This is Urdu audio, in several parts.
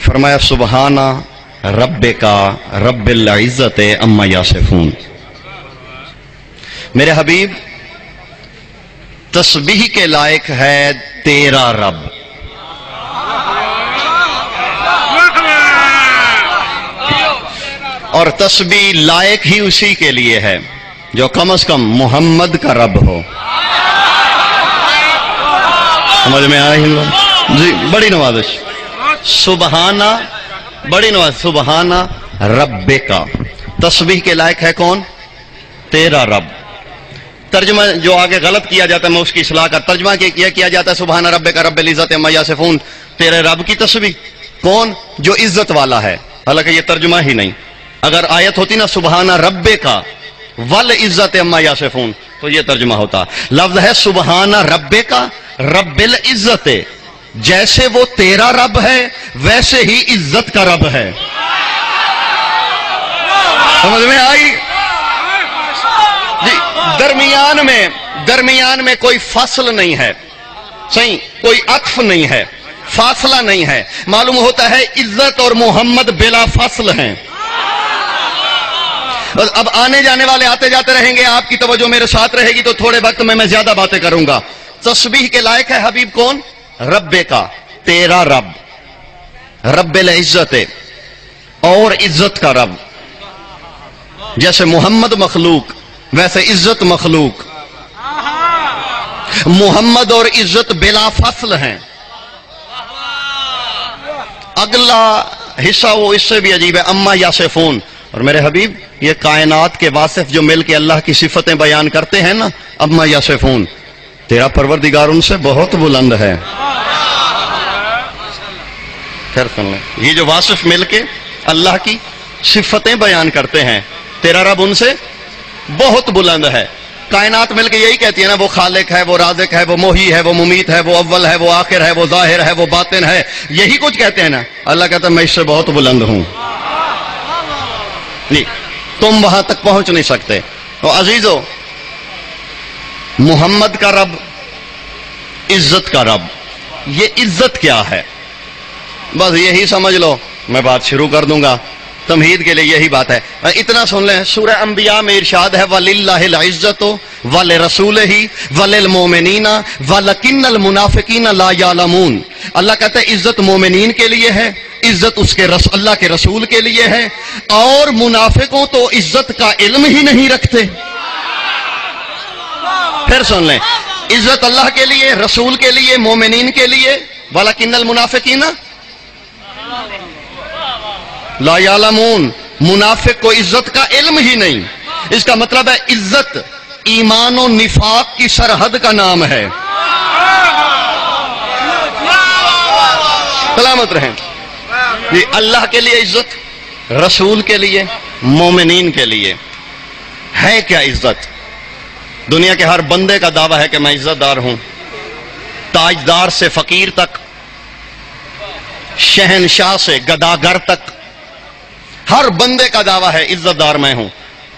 فرمایا سبحانا ربکا رب العزت اما یصفون۔ میرے حبیب تسبیح کے لائق ہے تیرا رب، اور تسبیح لائق ہی اسی کے لیے ہے جو کم از کم محمد کا رب ہو۔ سمجھ میں آئی؟ جی بڑی نوازش، سبحانہ، بڑی نوازش، سبحانہ ربکا، تسبیح کے لائق ہے کون؟ تیرا رب۔ ترجمہ جو آگے غلط کیا جاتا ہے میں اس کی اصلاح کر، ترجمہ کیا جاتا ہے سبحان ربک رب العزت عما یصفون، تیرے رب کی تسبیح، کون؟ جو عزت والا ہے، حالانکہ یہ ترجمہ ہی نہیں۔ اگر آیت ہوتی نا سبحان ربک والعزت عما یصفون تو یہ ترجمہ ہوتا۔ لفظ ہے سبحان ربک رب العزت، جیسے وہ تیرا رب ہے ویسے ہی عزت کا رب ہے۔ سمجھ میں آئی؟ جی درمیان میں کوئی فصل نہیں ہے، صحیح، کوئی عطف نہیں ہے، فاصلہ نہیں ہے، معلوم ہوتا ہے عزت اور محمد بلا فصل ہیں۔ بس اب آنے جانے والے آتے جاتے رہیں گے، آپ کی توجہ میرے ساتھ رہے گی تو تھوڑے وقت میں زیادہ باتیں کروں گا۔ تسبیح کے لائق ہے حبیب کون؟ رب کا، تیرا رب، رب العزت، اور عزت کا رب۔ جیسے محمد مخلوق ویسے عزت مخلوق، محمد اور عزت بلا فصل ہیں۔ اگلا حصہ وہ اس سے بھی عجیب ہے، اما یصفون، اور میرے حبیب یہ کائنات کے واصف جو مل کے اللہ کی صفتیں بیان کرتے ہیں نا، اما یصفون، تیرا پروردگار ان سے بہت بلند ہے۔ خیر سن لیں، یہ جو واصف مل کے اللہ کی صفتیں بیان کرتے ہیں، تیرا رب ان سے بہت بلند ہے۔ کائنات مل کے یہی کہتی ہے نا، وہ خالق ہے، وہ رازق ہے، وہ محیی ہے، وہ ممیت ہے، وہ اول ہے، وہ آخر ہے، وہ ظاہر ہے، وہ باطن ہے، یہی کچھ کہتے ہیں نا۔ اللہ کہتا ہے میں اس سے بہت بلند ہوں، نہیں تم وہاں تک پہنچ نہیں سکتے۔ تو عزیزو، محمد کا رب، عزت کا رب، یہ عزت کیا ہے؟ بس یہی سمجھ لو، میں بات شروع کر دوں گا۔ تمہید کے لیے یہی بات ہے، اتنا سن لیں۔ سورہ انبیاء میں ارشاد ہے وَلِلَّهِ الْعِزَّةُ وَلِرَسُولِهِ وَلِلْمُؤْمِنِينَ وَلَكِنَّ الْمُنَافِقِينَ لَا يَعْلَمُونَ۔ اللہ کہتا ہے عزت مومنین کے لیے ہے، عزت اس کے اللہ کے رسول کے لیے ہے، اور منافقوں تو عزت کا علم ہی نہیں رکھتے۔ پھر سن لیں، عزت اللہ کے لیے، رسول کے لیے، مومنین کے لیے، وَلَكِنَّ الْمُنَافِقِينَ لا یعلمون، منافق کو عزت کا علم ہی نہیں۔ اس کا مطلب ہے عزت ایمان و نفاق کی سرحد کا نام ہے۔ سلامت رہیں۔ یہ اللہ کے لیے عزت، رسول کے لیے، مومنین کے لیے ہے کیا عزت؟ دنیا کے ہر بندے کا دعویٰ ہے کہ میں عزت دار ہوں، تاجدار سے فقیر تک، شہنشاہ سے گداگر تک، ہر بندے کا دعویٰ ہے عزت دار میں ہوں۔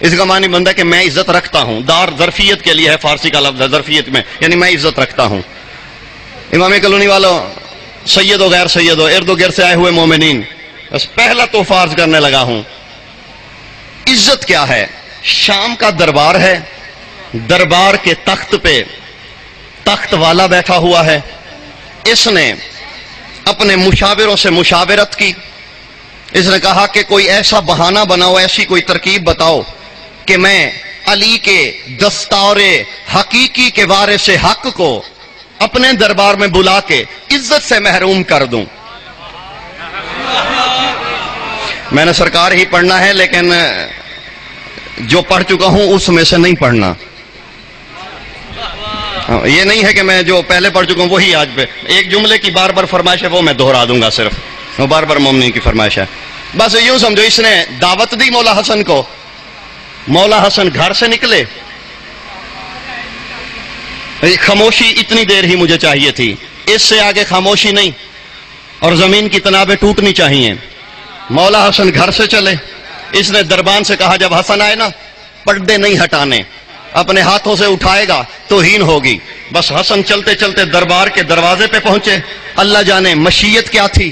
اس کا معنی بندہ کہ میں عزت رکھتا ہوں، دار ظرفیت کے لیے ہے، فارسی کا لفظ ہے ظرفیت میں، یعنی میں عزت رکھتا ہوں۔ امام کلونی والوں، سید و غیر سید و ارد و گرد سے آئے ہوئے مومنین، بس پہلا تو فرض کرنے لگا ہوں، عزت کیا ہے؟ شام کا دربار ہے، دربار کے تخت پہ تخت والا بیٹھا ہوا ہے، اس نے اپنے مشاوروں سے مشاورت کی، اس نے کہا کہ کوئی ایسا بہانہ بناؤ، ایسی کوئی ترکیب بتاؤ کہ میں علی کے دستار حقیقی کے وارث حق کو اپنے دربار میں بلا کے عزت سے محروم کر دوں۔ میں نے سرکار ہی پڑھنا ہے، لیکن جو پڑھ چکا ہوں اس میں سے نہیں پڑھنا۔ یہ نہیں ہے کہ میں جو پہلے پڑھ چکا ہوں وہی آج پہ، ایک جملے کی بار بار فرمائش ہے وہ میں دہرا دوں گا، صرف وہ بار بار مومنین کی فرمائش ہے۔ بس یوں سمجھو، اس نے دعوت دی مولا حسن کو، مولا حسن گھر سے نکلے، خاموشی اتنی دیر ہی مجھے چاہیے تھی، اس سے آگے خاموشی نہیں، اور زمین کی تنابیں ٹوٹنی چاہیے۔ مولا حسن گھر سے چلے، اس نے دربان سے کہا جب حسن آئے نا پردے نہیں ہٹانے، اپنے ہاتھوں سے اٹھائے گا توہین ہوگی۔ بس حسن چلتے چلتے دربار کے دروازے پہ پہنچے، اللہ جانے مشیت کیا تھی،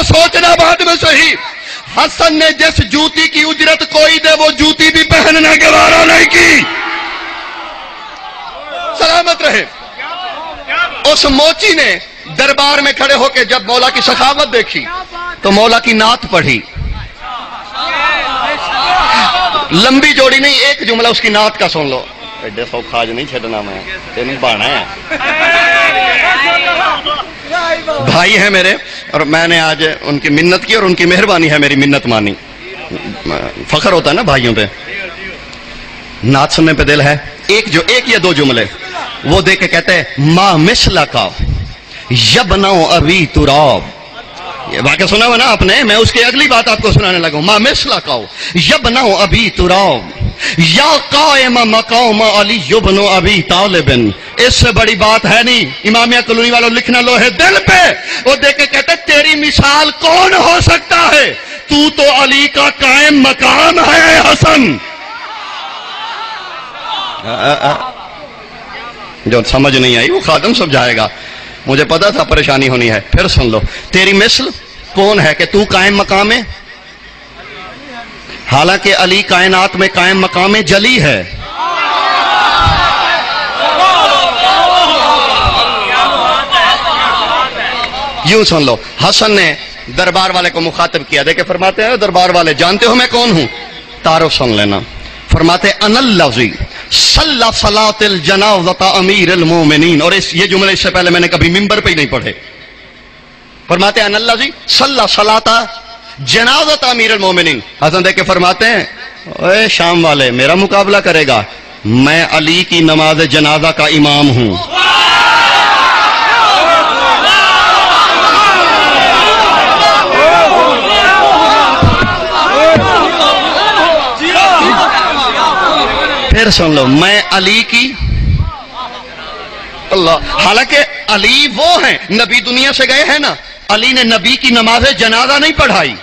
تو سوچنا بعد میں صحیح. حسن نے جس جوتی کی اجرت کوئی دے وہ جوتی بھی پہننے گوارا نہیں کی. سلامت رہے. اس موچی نے دربار میں کھڑے ہو کے جب مولا کی سخاوت دیکھی تو مولا کی نعت پڑھی. لمبی جوڑی نہیں، ایک جملہ اس کی نعت کا سن لو. ایڈے سو کھاج نہیں چھڑنا میں تینوں بانا ہے. بھائی ہیں میرے اور میں نے آج ان کی منت کی اور ان کی مہربانی ہے میری منت مانی. فخر ہوتا ہے نا بھائیوں پہ. نعت سننے پہ دل ہے. ایک یا دو جملے وہ دے کے کہتے ہیں ما مثلا کا یبنو ابی تراب. یہ واقعہ سنا ہوا نا آپ نے، میں اس کی اگلی بات آپ کو سنانے لگا ہوں. ما مثلا کا یبنو ابی تراب یا قائم مقام علی ابن ابی طالب. اس سے بڑی بات ہے نہیں. امامیہ کالونی والوں لکھنا لوہے دل پہ. وہ دیکھ کے کہتے تیری مثال کون ہو سکتا ہے، تو علی کا قائم مقام ہے حسن. جو سمجھ نہیں آئی وہ خادم سمجھائے گا. مجھے پتا تھا پریشانی ہونی ہے. پھر سن لو. تیری مثل کون ہے کہ تو قائم مقام ہے، حالانکہ علی کائنات میں قائم مقام جلی ہے. یوں سن لو. حسن نے دربار والے کو مخاطب کیا. دیکھیں فرماتے ہیں دربار والے جانتے ہو میں کون ہوں؟ تعارف سن لینا. فرماتے ان الذی صلی صلاۃ الجنازۃ امیر المومنین. اور یہ جملے اس سے پہلے میں نے کبھی ممبر پہ ہی نہیں پڑھے. فرماتے ہیں ان الذی صلی صلاۃ جنازۃ امیر المومنین. حسن دیکھ کے فرماتے ہیں اے شام والے میرا مقابلہ کرے گا، میں علی کی نماز جنازہ کا امام ہوں. پھر سن لو میں علی کی اللہ. حالانکہ علی وہ ہیں نبی دنیا سے گئے ہیں نا. علی نے نبی کی نماز جنازہ نہیں پڑھائی.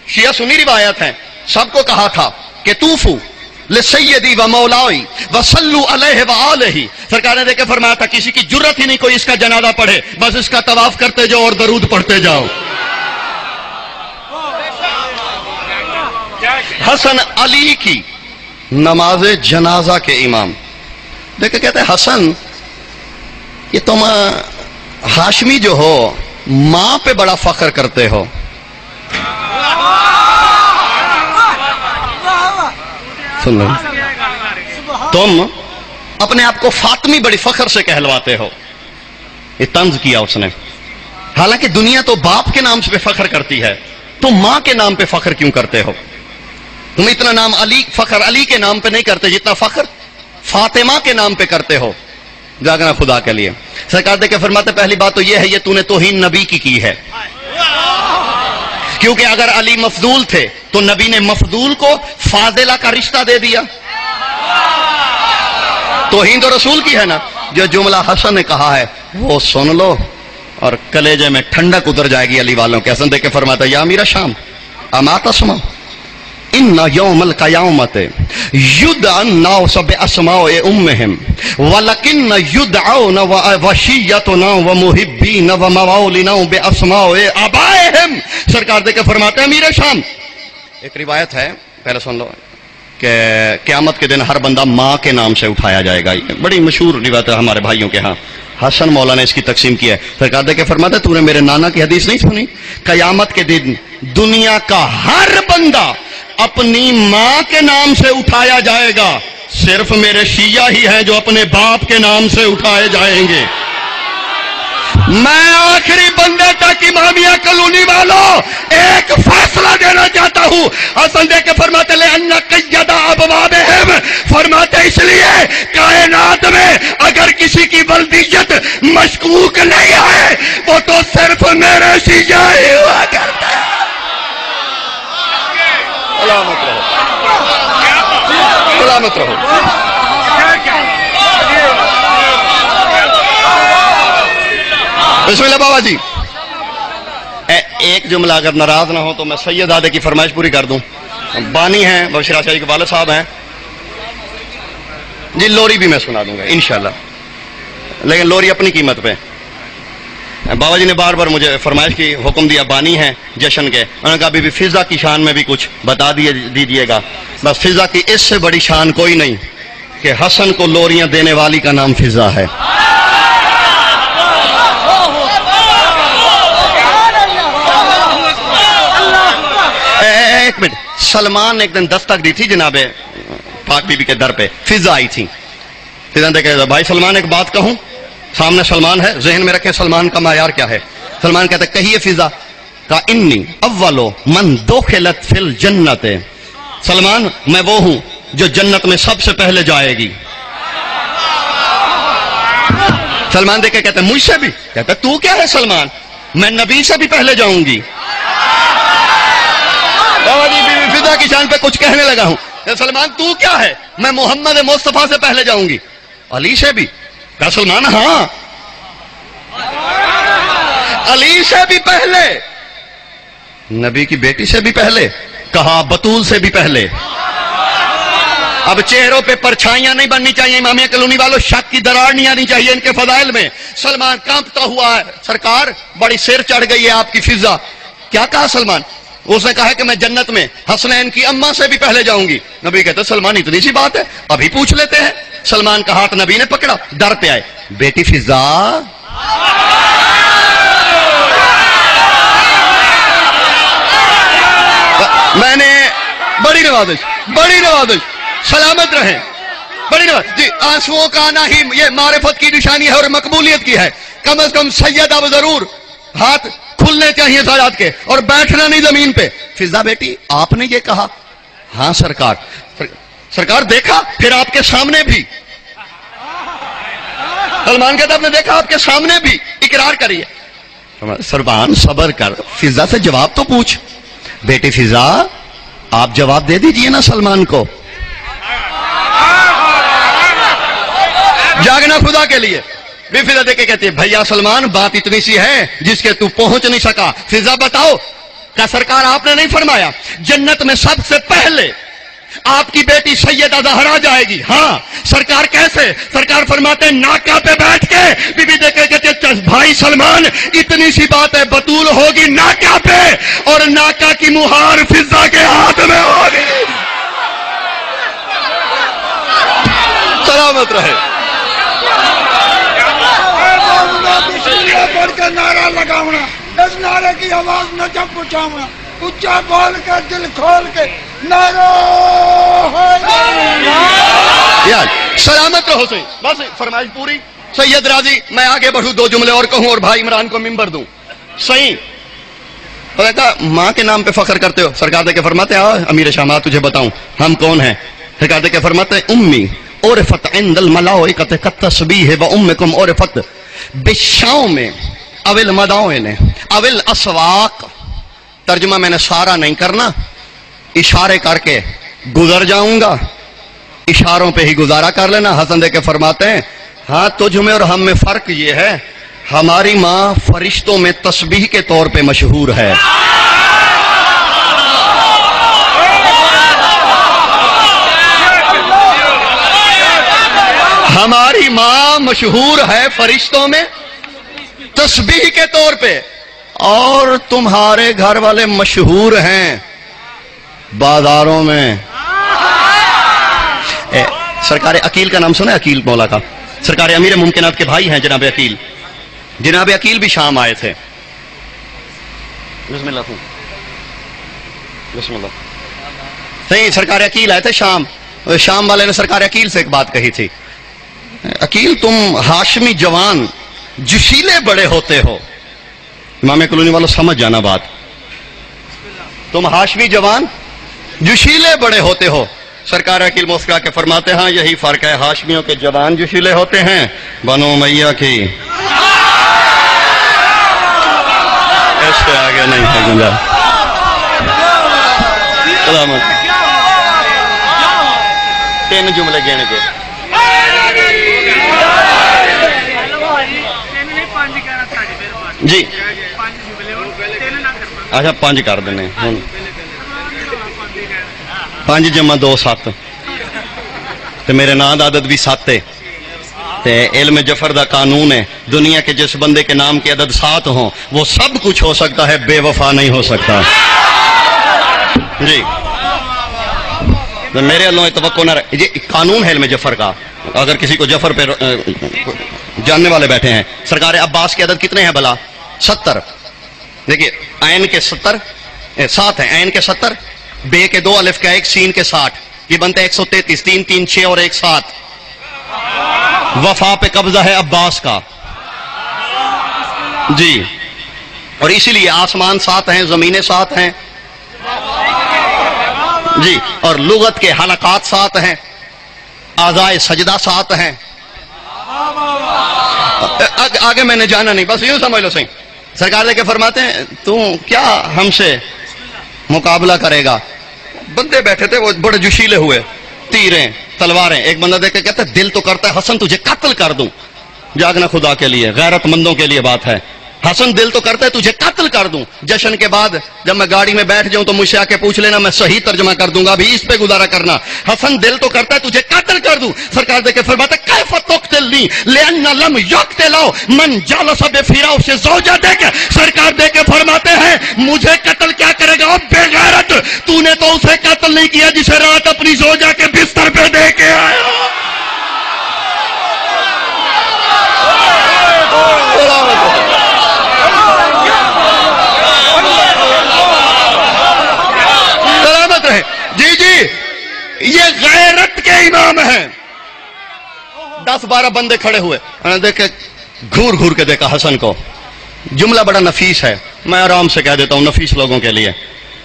شیعہ سنی روایت ہیں. سب کو کہا تھا کہ توفو لسیدی و مولائی وصلو علیہ وآلہ. سرکار نے دیکھ کے فرمایا تھا کسی کی جرت ہی نہیں کوئی اس کا جنازہ پڑھے، بس اس کا طواف کرتے جاؤ اور درود پڑھتے جاؤ. حسن علی کی نماز جنازہ کے امام. دیکھ کے کہتے ہیں حسن یہ تم ہاشمی جو ہو ماں پہ بڑا فخر کرتے ہو. سن لو. تم اپنے آپ کو فاطمی بڑی فخر سے کہلواتے ہو. یہ طنز کیا اس نے. حالانکہ دنیا تو باپ کے نام پہ فخر کرتی ہے، تم ماں کے نام پہ فخر کیوں کرتے ہو؟ تم اتنا نام علی فخر علی کے نام پہ نہیں کرتے جتنا فخر فاطمہ کے نام پہ کرتے ہو. جاگنا خدا کے لیے. سرکار دے کے فرماتے پہلی بات تو یہ ہے یہ تو نے توہین نبی کی ہے. کیونکہ اگر علی مفضول تھے تو نبی نے مفضول کو فاضلہ کا رشتہ دے دیا. توہین تو رسول کی ہے نا. جو جملہ حسن نے کہا ہے وہ سن لو اور کلیجے میں ٹھنڈک اتر جائے گی علی والوں کے. حسن دے کے فرماتا یا امیر شام اما تسمع ان یوم القیامت یدعى الناس باسماء امہم ولکن یدعون وشیتنا ومحبین وموالنا باسماء آبائہم. سرکار دے کے فرماتے ہیں امیر شام. ایک روایت ہے پہلے سن لو کہ قیامت کے دن ہر بندہ ماں کے نام سے اٹھایا جائے گا. یہ بڑی مشہور روایت ہے ہمارے بھائیوں کے ہاں. حسن مولا نے اس کی تقسیم کی ہے. سرکار دے کے فرماتے تو نے میرے نانا کی حدیث نہیں سنی؟ قیامت کے دن دنیا کا ہر بندہ اپنی ماں کے نام سے اٹھایا جائے گا. صرف میرے شیعہ ہی ہیں جو اپنے باپ کے نام سے اٹھائے جائیں گے. میں آخری بندے تک امامیہ کالونی والوں ایک فیصلہ دینا چاہتا ہوں. حسن دے کے فرماتے لے ان قید ابوابہم. فرماتے اس لیے کائنات میں اگر کسی کی بلدیت مشکوک نہیں ہے وہ تو صرف میرے شیعہ ہی ہوا کرتا ہے. سلامت رہو سلامت رہو. بسم اللہ بابا جی. ایک جملہ اگر ناراض نہ ہو تو میں سید آدھے کی فرمائش پوری کر دوں. بانی ہیں بشیر شاہ جی کے والد صاحب ہیں جی. لوری بھی میں سنا دوں گا انشاءاللہ لیکن لوری اپنی قیمت پہ. بابا جی نے بار بار مجھے فرمائش کی حکم دیا، بانی ہیں جشن کے، انہوں نے کہا بی بی فضا کی شان میں بھی کچھ بتا دیجیے گا۔ بس فضا کی اس سے بڑی شان کوئی نہیں کہ حسن کو لوریاں دینے والی کا نام فضا ہے۔ ایک منٹ، سلمان نے ایک دن دستک دی تھی جناب پاک بی بی کے در پہ، فضا آئی تھی۔ فضا نے کہا بھائی سلمان ایک بات کہوں، سامنے سلمان ہے، ذہن میں رکھیں سلمان کا معیار کیا ہے۔ سلمان کہتا ہے کہیے فضا، کہا انی اولو من دخلت فی الجنت، سلمان میں وہ ہوں جو جنت میں سب سے پہلے جائے گی۔ سلمان دیکھ کے کہتا ہے مجھ سے بھی؟ کہتا ہے تو کیا ہے سلمان، میں نبی سے بھی پہلے جاؤں گی۔ بابا جی بی بی فضا کی شان پہ کچھ کہنے لگا ہوں، سلمان تو کیا ہے، میں محمد مصطفیٰ سے پہلے جاؤں گی۔ علی سے بھی؟ کہا سلمان ہاں علی سے بھی پہلے، نبی کی بیٹی سے بھی پہلے، کہا بطول سے بھی پہلے۔ اب چہروں پہ پرچھائیاں نہیں بننی چاہیے، امامیہ کالونی والوں شک کی دراڑ نہیں آنی چاہیے ان کے فضائل میں۔ سلمان کانپتا ہوا ہے، سرکار بڑی سر چڑھ گئی ہے آپ کی فضا۔ کیا کہا سلمان؟ اس نے کہا کہ میں جنت میں حسنین کی اماں سے بھی پہلے جاؤں گی۔ نبی کہتے سلمان اتنی سی بات ہے، ابھی پوچھ لیتے ہیں۔ سلمان کا ہاتھ نبی نے پکڑا، در پہ آئے، بیٹی فضا میں نے بڑی نوازش سلامت رہیں، بڑی نوازش جی، آنسوؤں کا آنا ہی یہ معرفت کی نشانی ہے اور مقبولیت کی ہے۔ کم از کم سید اب ضرور ہاتھ کھلنے چاہیے سادات کے اور بیٹھنا نہیں زمین پہ۔ فضا بیٹی آپ نے یہ کہا؟ ہاں سرکار دیکھا پھر آپ کے سامنے بھی۔ سلمان کہتا آپ نے دیکھا آپ کے سامنے بھی، اقرار کریے۔ سربان صبر کر، فضا سے جواب تو پوچھ۔ بیٹی فضا آپ جواب دے دیجئے نا سلمان کو، جاگنا خدا کے لیے۔ بے فضا دیکھ کے کہتی ہے بھیا سلمان بات اتنی سی ہے جس کے تو پہنچ نہیں سکا، فضا بتاؤ۔ کہا سرکار آپ نے نہیں فرمایا جنت میں سب سے پہلے آپ کی بیٹی سیدہ زہرا جائے گی؟ ہاں سرکار کیسے؟ سرکار فرماتے ہیں ناکا پہ بیٹھ کے۔ بی بی دیکھ کے کہتے ہیں بھائی سلمان اتنی سی بات ہے، بطول ہوگی ناکا پہ اور ناکا کی مہار فضا کے ہاتھ میں ہوگی۔ سلامت رہے۔ بڑھ کے نعرہ لگاونا، اس نعرے کی آواز نہ جب اٹھاونا، اچھا بول کے دل کھول کے نعرہ یار سلامت رہو صحیح، بس فرمائش پوری۔ سید راضی میں آگے بڑھوں، دو جملے اور کہوں اور بھائی عمران کو ممبر دوں۔ صحیح کہا ماں کے نام پہ فخر کرتے ہو؟ سرکار دے کے فرماتے ہیں امیر شام تجھے بتاؤں ہم کون ہیں۔ سرکار دے کے فرماتے ہیں امی عرفت عند الملائکۃ کالتسبیح وامکم عرفت بالشوم او المدائن او الاسواق۔ ترجمہ میں نے سارا نہیں کرنا، اشارے کر کے گزر جاؤں گا، اشاروں پہ ہی گزارا کر لینا۔ حسن دے کے فرماتے ہیں ہاں تجھ میں اور ہم میں فرق یہ ہے ہماری ماں فرشتوں میں تسبیح کے طور پہ مشہور ہے۔ ہماری ماں مشہور ہے فرشتوں میں تسبیح کے طور پہ، اور تمہارے گھر والے مشہور ہیں بازاروں میں۔ سرکار عقیل کا نام سنا ہے؟ عقیل مولا کا، سرکار امیر ممکنات کے بھائی ہیں جناب عقیل۔ جناب عقیل بھی شام آئے تھے۔ بسم اللہ بسم اللہ صحیح، سرکار عقیل آئے تھے شام۔ شام والے نے سرکار عقیل سے ایک بات کہی تھی، عقیل تم ہاشمی جوان جوشیلے بڑے ہوتے ہو۔ امامیہ کالونی والوں سمجھ جانا بات، تم ہاشمی جوان جوشیلے بڑے ہوتے ہو۔ سرکار عقیل مسکرا کے فرماتے ہاں یہی فرق ہے، ہاشمیوں کے جوان جوشیلے ہوتے ہیں، بنو امیہ کی اس سے آگے نہیں ہے گنجائش۔ سلامت 3 جملے گینے کے جی اچھا 5 کر دینے، 5 جمع 2 7 تے میرے نام عدد بھی 7 ہے۔ تے علم جفر دا قانون ہے، دنیا کے جس بندے کے نام کے عدد 7 ہوں وہ سب کچھ ہو سکتا ہے، بے وفا نہیں ہو سکتا۔ جی میرے اللہ توقع نہ رہے، یہ قانون ہے علم جفر کا۔ اگر کسی کو جفر پہ جاننے والے بیٹھے ہیں، سرکار عباس کے عدد کتنے ہیں بلا؟ 70۔ دیکھیے عین کے 70 7 ہیں، عین کے 70، بے کے 2 الف کا 1، سین کے 60، یہ بنتا ہے 133، 3 3 6 اور 1 7۔ وفا پہ قبضہ ہے عباس کا جی، اور اسی لیے آسمان 7 ہیں، زمینیں 7 ہیں جی، اور لغت کے حلقات 7 ہیں، اعضائے سجدہ 7 ہیں۔ آگے میں نے جانا نہیں، بس یوں سمجھ لو صحیح۔ سرکار لے کے فرماتے ہیں تو کیا ہم سے مقابلہ کرے گا؟ بندے بیٹھے تھے وہ بڑے جوشیلے ہوئے، تیریں تلواریں، ایک بندہ دیکھ کے کہتا ہے دل تو کرتا ہے حسن تجھے قتل کر دوں۔ جاگنا خدا کے لیے، غیرت مندوں کے لیے بات ہے۔ حسن دل تو کرتا ہے تجھے قتل کر دوں۔ جشن کے بعد جب میں گاڑی میں بیٹھ جاؤں تو مجھ سے آ کے پوچھ لینا، میں صحیح ترجمہ کر دوں گا، ابھی اس پہ گزارا کرنا۔ حسن دل تو کرتا ہے تجھے قتل کر دوں۔ سرکار دے کے فرماتا ہے کیف تقتلنی لأن لم یقتلوا من جلس بفراش زوجتک۔ سرکار دے کے فرماتے ہیں مجھے قتل کیا کرے گا بے غیرت، تو نے تو اسے قتل نہیں کیا جسے رات اپنی زوجہ کے بستر پہ دے کے آیا۔ جی جی یہ غیرت کے امام ہیں۔ 10-12 بندے کھڑے ہوئے، میں نے دیکھے گھور گھور کے دیکھا حسن کو۔ جملہ بڑا نفیس ہے، میں آرام سے کہہ دیتا ہوں نفیس لوگوں کے لیے۔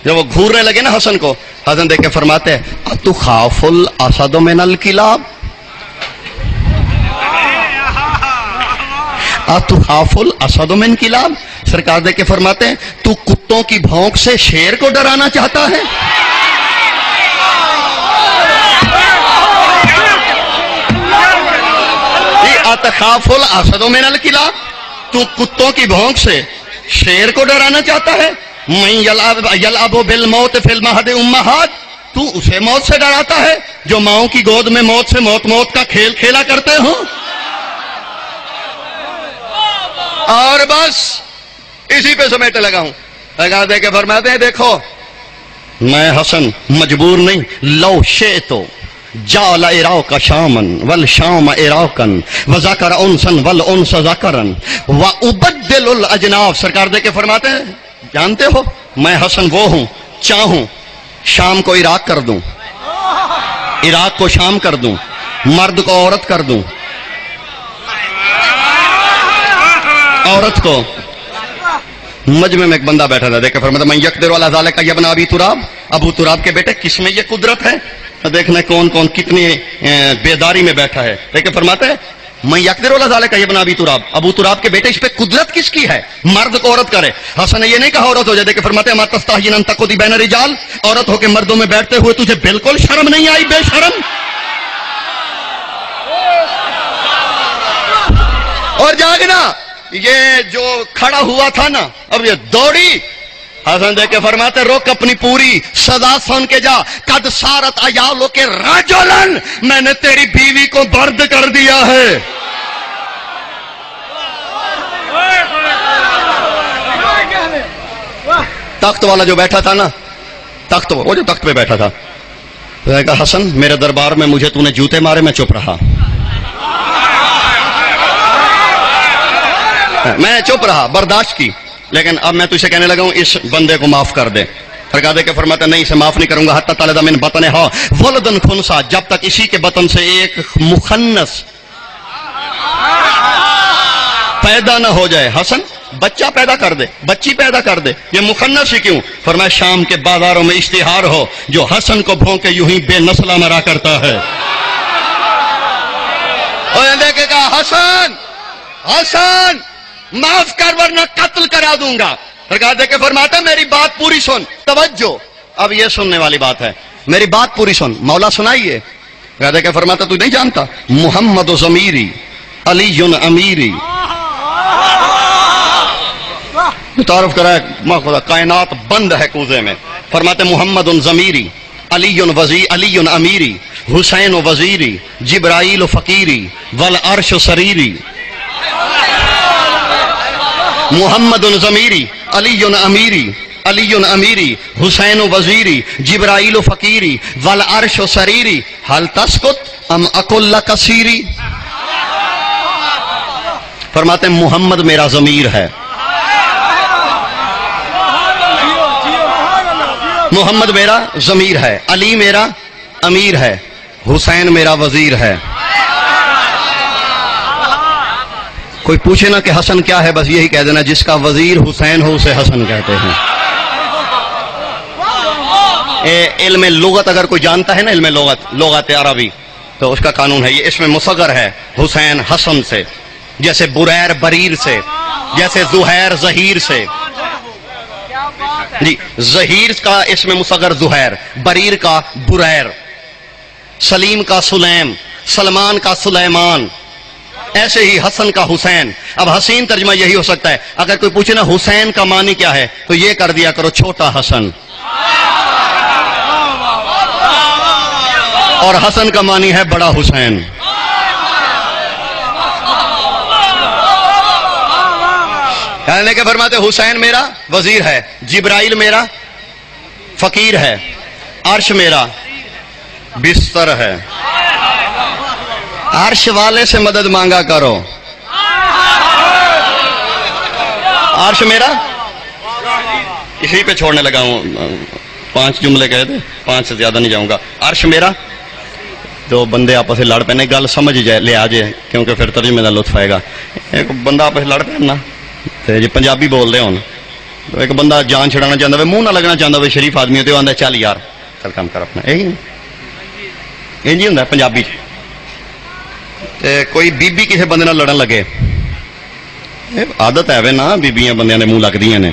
جب وہ گھورنے لگے نا حسن کو، حسن دیکھ کے فرماتے ہیں اتخاف الاسد من الکلاب، اتخاف الاسد من کلاب۔ سرکار دیکھ کے فرماتے ہیں تو کتوں کی بھونک سے شیر کو ڈرانا چاہتا ہے؟ اتخاف الاسد من الکلاب، تو کتوں کی بھونک سے شیر کو ڈرانا چاہتا ہے؟ من یلعب بالموت فی المہد امہات، تو اسے موت سے ڈراتا ہے جو ماؤں کی گود میں موت سے موت کا کھیل کھیلا کرتے ہوں۔ اور بس اسی پہ سمیٹنے لگا ہوں۔ لگا دے کے فرماتے ہیں دیکھو میں حسن مجبور نہیں، لو شئتو جعل عراق شامن والشام عراقا وذکر انسا والانس ذکرا وابدل الاجناف۔ سرکار دے کے فرماتے ہیں جانتے ہو میں حسن وہ ہوں چاہوں شام کو عراق کر دوں، عراق کو شام کر دوں، مرد کو عورت کر دوں، عورت کو۔ مجمع میں ایک بندہ بیٹھا تھا، دیکھا فرماتا من یقدر علی ذلک یا ابن ابی تراب، ابو تراب کے بیٹے کس میں یہ قدرت ہے؟ دیکھنا کون کون کتنی بیداری میں بیٹھا ہے۔ دیکھا فرماتا ہے من یقدر علی ذلک یا ابن ابی تراب، ابو تراب کے بیٹے اس پہ قدرت کس کی ہے؟ مرد کو عورت کرے۔ حسن نے یہ نہیں کہا عورت ہو جائے۔ دیکھا فرماتے ہیں ما تستحیین ان تقعدی بین الرجال، عورت ہو کے مردوں میں بیٹھتے ہوئے تجھے بالکل شرم نہیں آئی بے شرم؟ اور جاگنا یہ جو کھڑا ہوا تھا نا اب یہ دوڑی۔ حسن دے کے فرماتے رک اپنی پوری سزا سن کے جا، قد سارت عیالو کے رجلن، میں نے تیری بیوی کو برد کر دیا ہے۔ تخت والا جو بیٹھا تھا نا، تخت وہ جو تخت پہ بیٹھا تھا، میں نے کہا حسن میرے دربار میں مجھے تو نے جوتے مارے، میں چپ رہا، میں چپ رہا، برداشت کی، لیکن اب میں تجھے کہنے لگا ہوں اس بندے کو معاف کر دے۔ سرکار دے کے فرماتا نہیں اسے معاف نہیں کروں گا حتی تلد من بطنہا ولدن خنثی، جب تک اسی کے بطن سے ایک مخنث پیدا نہ ہو جائے۔ حسن بچہ پیدا کر دے، بچی پیدا کر دے، یہ مخنث ہی کیوں؟ فرمایا شام کے بازاروں میں اشتہار ہو جو حسن کو بھونکے یوں ہی بے نسلہ مرا کرتا ہے۔ اور دیکھے گا حسن حسن معاف کر ورنہ قتل کرا دوں گا۔ سرکار دے کے فرماتا ہے میری بات پوری سن، توجہ، اب یہ سننے والی بات ہے، میری بات پوری سن۔ مولا سنائیے۔ سرکار دے کے فرماتا تو نہیں جانتا محمد ضمیری علی امیری، تعارف کرائے خدا کائنات بند ہے کوزے میں۔ فرماتے محمد ضمیری علی وزی علی امیری حسین و وزیری جبرائیل و فقیری والعرش و سریری محمد ضمیری علی امیری علی امیری حسین و وزیری جبرائیل و فقیری والعرش و سریری حل تسکت ام اکل کثیری. فرماتے ہیں محمد میرا ضمیر ہے، محمد میرا ضمیر ہے، علی میرا امیر ہے، حسین میرا وزیر ہے. کوئی پوچھے نا کہ حسن کیا ہے، بس یہی کہہ دینا جس کا وزیر حسین ہو اسے حسن کہتے ہیں. علم لغت اگر کوئی جانتا ہے نا، علم لغت عربی، تو اس کا قانون ہے یہ اس میں مصغر ہے حسین حسن سے، جیسے بریر بریر سے، جیسے زہیر ظہیر سے. جی ظہیر کا اس میں مصغر زہیر، بریر کا بریر، سلیم کا سلیم، سلمان کا سلیمان، ایسے ہی حسن کا حسین. اب حسین ترجمہ یہی ہو سکتا ہے. اگر کوئی پوچھے نا حسین کا معنی کیا ہے، تو یہ کر دیا کرو چھوٹا حسن، اور حسن کا معنی ہے بڑا حسین. کہنے کے فرماتے حسین میرا وزیر ہے، جبرائیل میرا فقیر ہے، عرش میرا بستر ہے. عرش والے سے مدد مانگا کرو. عرش میرا، اسی پہ چھوڑنے لگا ہوں، 5 جملے کہے تھے، 5 سے زیادہ نہیں جاؤں گا. عرش میرا، دو بندے آپس سے لڑ پہنے، گل سمجھ جائے لے آ جائے کیونکہ پھر ترجمے کا لطف آئے گا. ایک بندہ آپس سے لڑ پہننا جی پنجابی بول رہے ہوں، تو ایک بندہ جان چھڑانا چاہتا ہے، منہ نہ لگنا چاہتا ہے، شریف آدمی ہوتے آتا ہے چل یار چل کام کر اپنا. یہی انج ہی ہوں پنجابی. کوئی بی بی کسی بندے لڑن لگے، عادت ہے وے نا بیبیاں بندیاں نے منہ لگدی نے،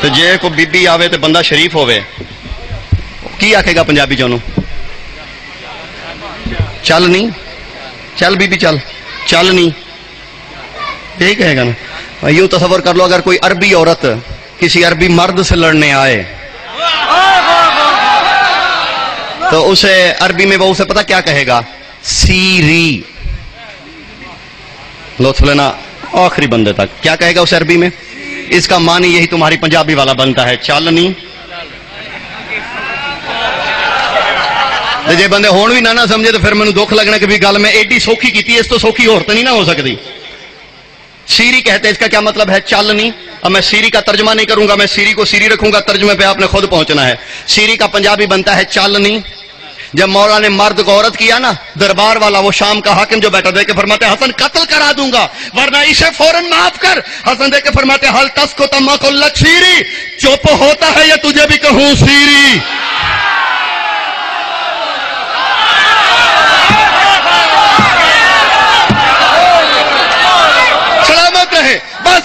تو جے کوئی بی بی آوے تو بندہ شریف ہوئے کی آکھے گا پنجابی چونوں؟ چل نہیں، چل بی بی چل، چل نہیں، یہی کہے گا نا. یوں تصور کر لو اگر کوئی عربی عورت کسی عربی مرد سے لڑنے آئے تو اسے عربی میں وہ اسے پتہ کیا کہے گا؟ سیری. لطف لینا آخری بندے تک. کیا کہے گا اسے عربی میں؟ اس کا معنی یہی تمہاری پنجابی والا بنتا ہے، چل نہیں. جے بندے ہون بھی نہ سمجھے تو پھر مینوں دکھ لگنا کہ بھی گل میں ایڈی سوکھی کیتی ہے، اس تو سوکھی اور تو نہیں نہ ہو سکتی. سیری کہتے ہیں، اس کا کیا مطلب ہے؟ چل نہیں. اب میں سیری کا ترجمہ نہیں کروں گا، میں سیری کو سیری رکھوں گا، ترجمے پہ آپ نے خود پہنچنا ہے. سیری کا پنجابی بنتا ہے چل نہیں. جب مولا نے مرد کو عورت کیا نا، دربار والا وہ شام کا حاکم جو بیٹھا دے کے فرماتے حسن قتل کرا دوں گا ورنہ اسے فوراً معاف کر. حسن دے کے فرماتے حل تسکت ام اقول لک سیری، چپ ہوتا ہے یا تجھے بھی کہوں سیری. سلامت رہے. بس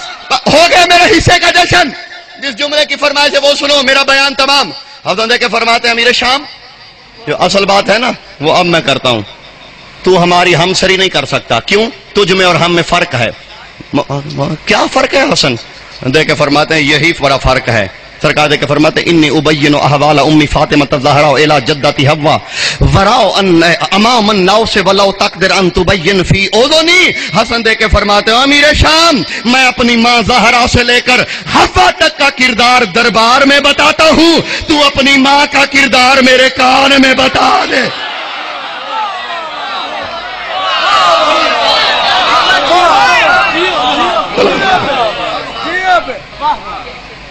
ہو گیا میرے حصے کا جشن. جس جملے کی فرمائش ہے وہ سنو، میرا بیان تمام. حسن دے کے فرماتے ہیں امیر شام، جو اصل بات ہے نا وہ اب میں کرتا ہوں. تو ہماری ہم سری نہیں کر سکتا. کیوں؟ تجھ میں اور ہم میں فرق ہے. کیا فرق ہے حسن؟ دے کے فرماتے ہیں یہی بڑا فرق ہے. سرکار دے کے فرماتے ہیں انی ابین احوال امی فاطمہ الزہراء الی جدتی حوا وراء ان امام الناس ولو تقدر ان تبین فی اذنی. حسن دے کے فرماتے ہیں امیر شام، میں اپنی ماں زہرا سے لے کر حوا تک کا کردار دربار میں بتاتا ہوں، تو اپنی ماں کا کردار میرے کان میں بتا دے.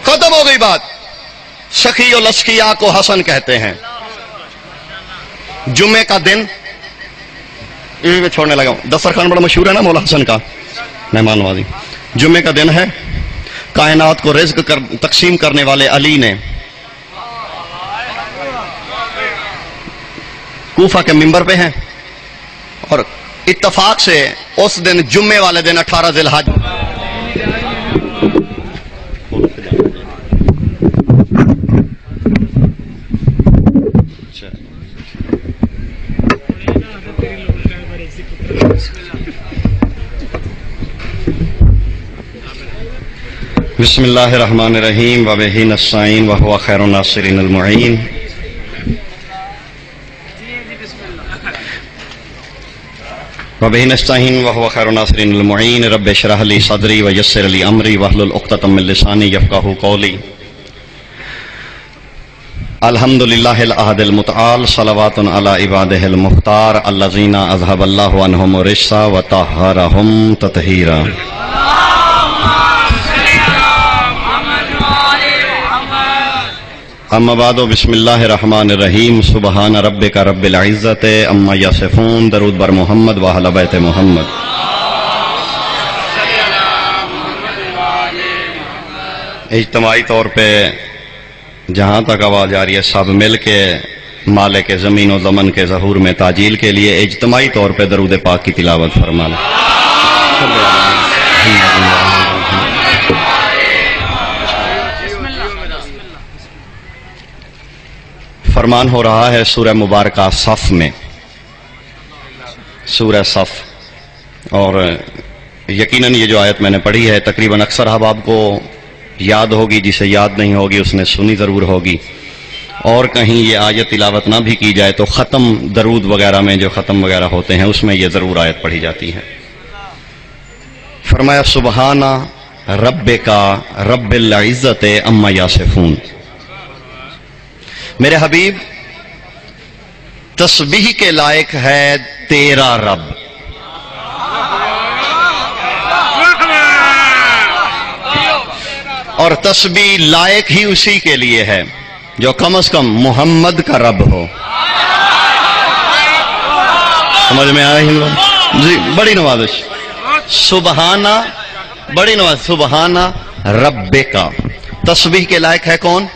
ختم ہو گئی بات. سخی و لسکیہ کو حسن کہتے ہیں. جمعے کا دن میں چھوڑنے لگا ہوں. دسترخوان بڑا مشہور ہے نا مولا حسن کا، مہمان نوازی. جمعے کا دن ہے، کائنات کو رزق تقسیم کرنے والے علی نے کوفہ کے منبر پہ ہیں، اور اتفاق سے اس دن جمعے والے دن 18 ذی الحج بسم اللہ الرحمن الرحیم وبہ نستعین وہو خیر الناصرین المعین. وبه نستعين وهو خير الناصر المعين رب اشرح لي صدري ويسر لي امري واحلل عقدة من لساني يفقهوا قولي. الحمد لله الاحد المتعال صلوات على عباده المختار الذين اذهب الله عنهم الرجس وطهرهم تطهيرا. اما بعد بسم اللہ الرحمن الرحیم سبحان ربک رب العزت اما یصفون. درود بر محمد و اہل بیت محمد. اجتماعی طور پہ جہاں تک آواز آ رہی ہے سب مل کے مالک زمین و زمن کے ظہور میں تاجیل کے لیے اجتماعی طور پہ درود پاک کی تلاوت فرمانا. فرمان ہو رہا ہے سورہ مبارکہ صف میں، سورہ صف، اور یقیناً یہ جو آیت میں نے پڑھی ہے تقریباً اکثر احباب کو یاد ہوگی، جسے یاد نہیں ہوگی اس نے سنی ضرور ہوگی، اور کہیں یہ آیت تلاوت نہ بھی کی جائے تو ختم درود وغیرہ میں جو ختم وغیرہ ہوتے ہیں اس میں یہ ضرور آیت پڑھی جاتی ہے. فرمایا سبحان ربک رب العزت اما یصفون. میرے حبیب تسبیح کے لائق ہے تیرا رب. اور تسبیح لائق ہی اسی کے لیے ہے جو کم از کم محمد کا رب ہو. سمجھ میں آیا ہی جی؟ بڑی نوازش. سبحانہ، بڑی نوازش. سبحانہ رب کا تسبیح کے لائق ہے کون؟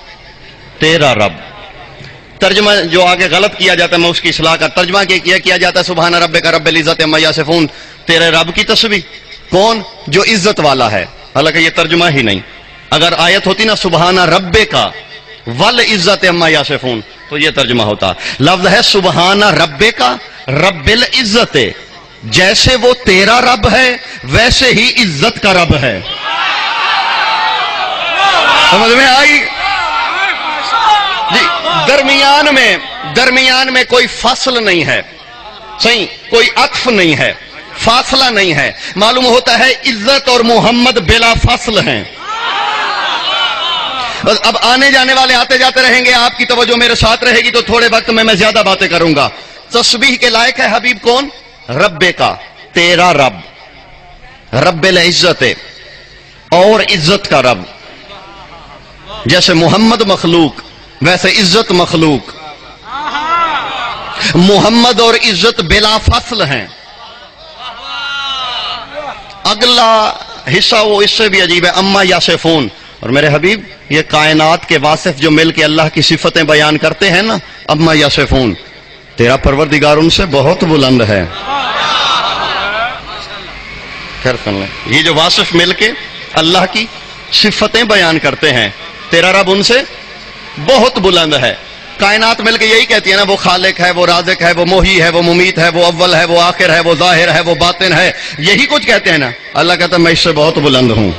تیرا رب. ترجمہ جو آگے غلط کیا جاتا ہے میں اس کی اصلاح کا. ترجمہ کیا جاتا ہے سبحان ربک رب العزت عما یصفون، تیرے رب کی تسبیح. کون؟ جو عزت والا ہے. حالانکہ یہ ترجمہ ہی نہیں. اگر آیت ہوتی نا سبحان ربک والعزت عما یصفون تو یہ ترجمہ ہوتا. لفظ ہے سبحان ربک رب العزت، جیسے وہ تیرا رب ہے ویسے ہی عزت کا رب ہے. سمجھ میں آئی جی؟ درمیان میں کوئی فصل نہیں ہے، صحیح، کوئی عطف نہیں ہے، فاصلہ نہیں ہے. معلوم ہوتا ہے عزت اور محمد بلا فصل ہیں. بس اب آنے جانے والے آتے جاتے رہیں گے، آپ کی توجہ میرے ساتھ رہے گی تو تھوڑے وقت میں زیادہ باتیں کروں گا. تسبیح کے لائق ہے حبیب کون؟ رب کا، تیرا رب، رب العزت، اور عزت کا رب. جیسے محمد مخلوق ویسے عزت مخلوق. محمد اور عزت بلا فصل ہیں. اگلا حصہ وہ اس سے بھی عجیب ہے، اما یصفون. اور میرے حبیب یہ کائنات کے واصف جو مل کے اللہ کی صفتیں بیان کرتے ہیں نا، اما یصفون، تیرا پروردگار ان سے بہت بلند ہے. خیر سن لیں، یہ جو واصف مل کے اللہ کی صفتیں بیان کرتے ہیں، تیرا رب ان سے بہت بلند ہے. کائنات مل کے یہی کہتی ہے نا، وہ خالق ہے، وہ رازق ہے، وہ محیی ہے، وہ ممیت ہے، وہ اول ہے، وہ آخر ہے، وہ ظاہر ہے، وہ باطن ہے. یہی کچھ کہتے ہیں نا. اللہ کہتا ہے میں اس سے بہت بلند ہوں.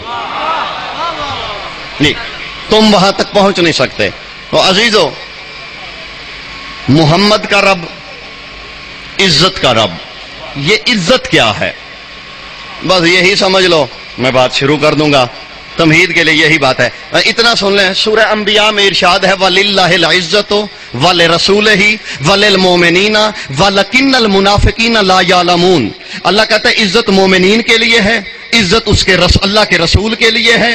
نہیں، تم وہاں تک پہنچ نہیں سکتے. تو عزیزو، محمد کا رب، عزت کا رب. یہ عزت کیا ہے؟ بس یہی سمجھ لو، میں بات شروع کر دوں گا. تمہید کے لیے یہی بات ہے. اتنا سن لیں، سورہ انبیاء میں ارشاد ہے وَلِلَّهِ الْعِزَّةُ وَلِرَسُولِهِ وَلِلْمُؤْمِنِينَ وَلَكِنَّ الْمُنَافِقِينَ لَا يَعْلَمُونَ. اللہ کہتا ہے عزت مومنین کے لیے ہے، عزت اس کے اللہ کے رسول کے لیے ہے،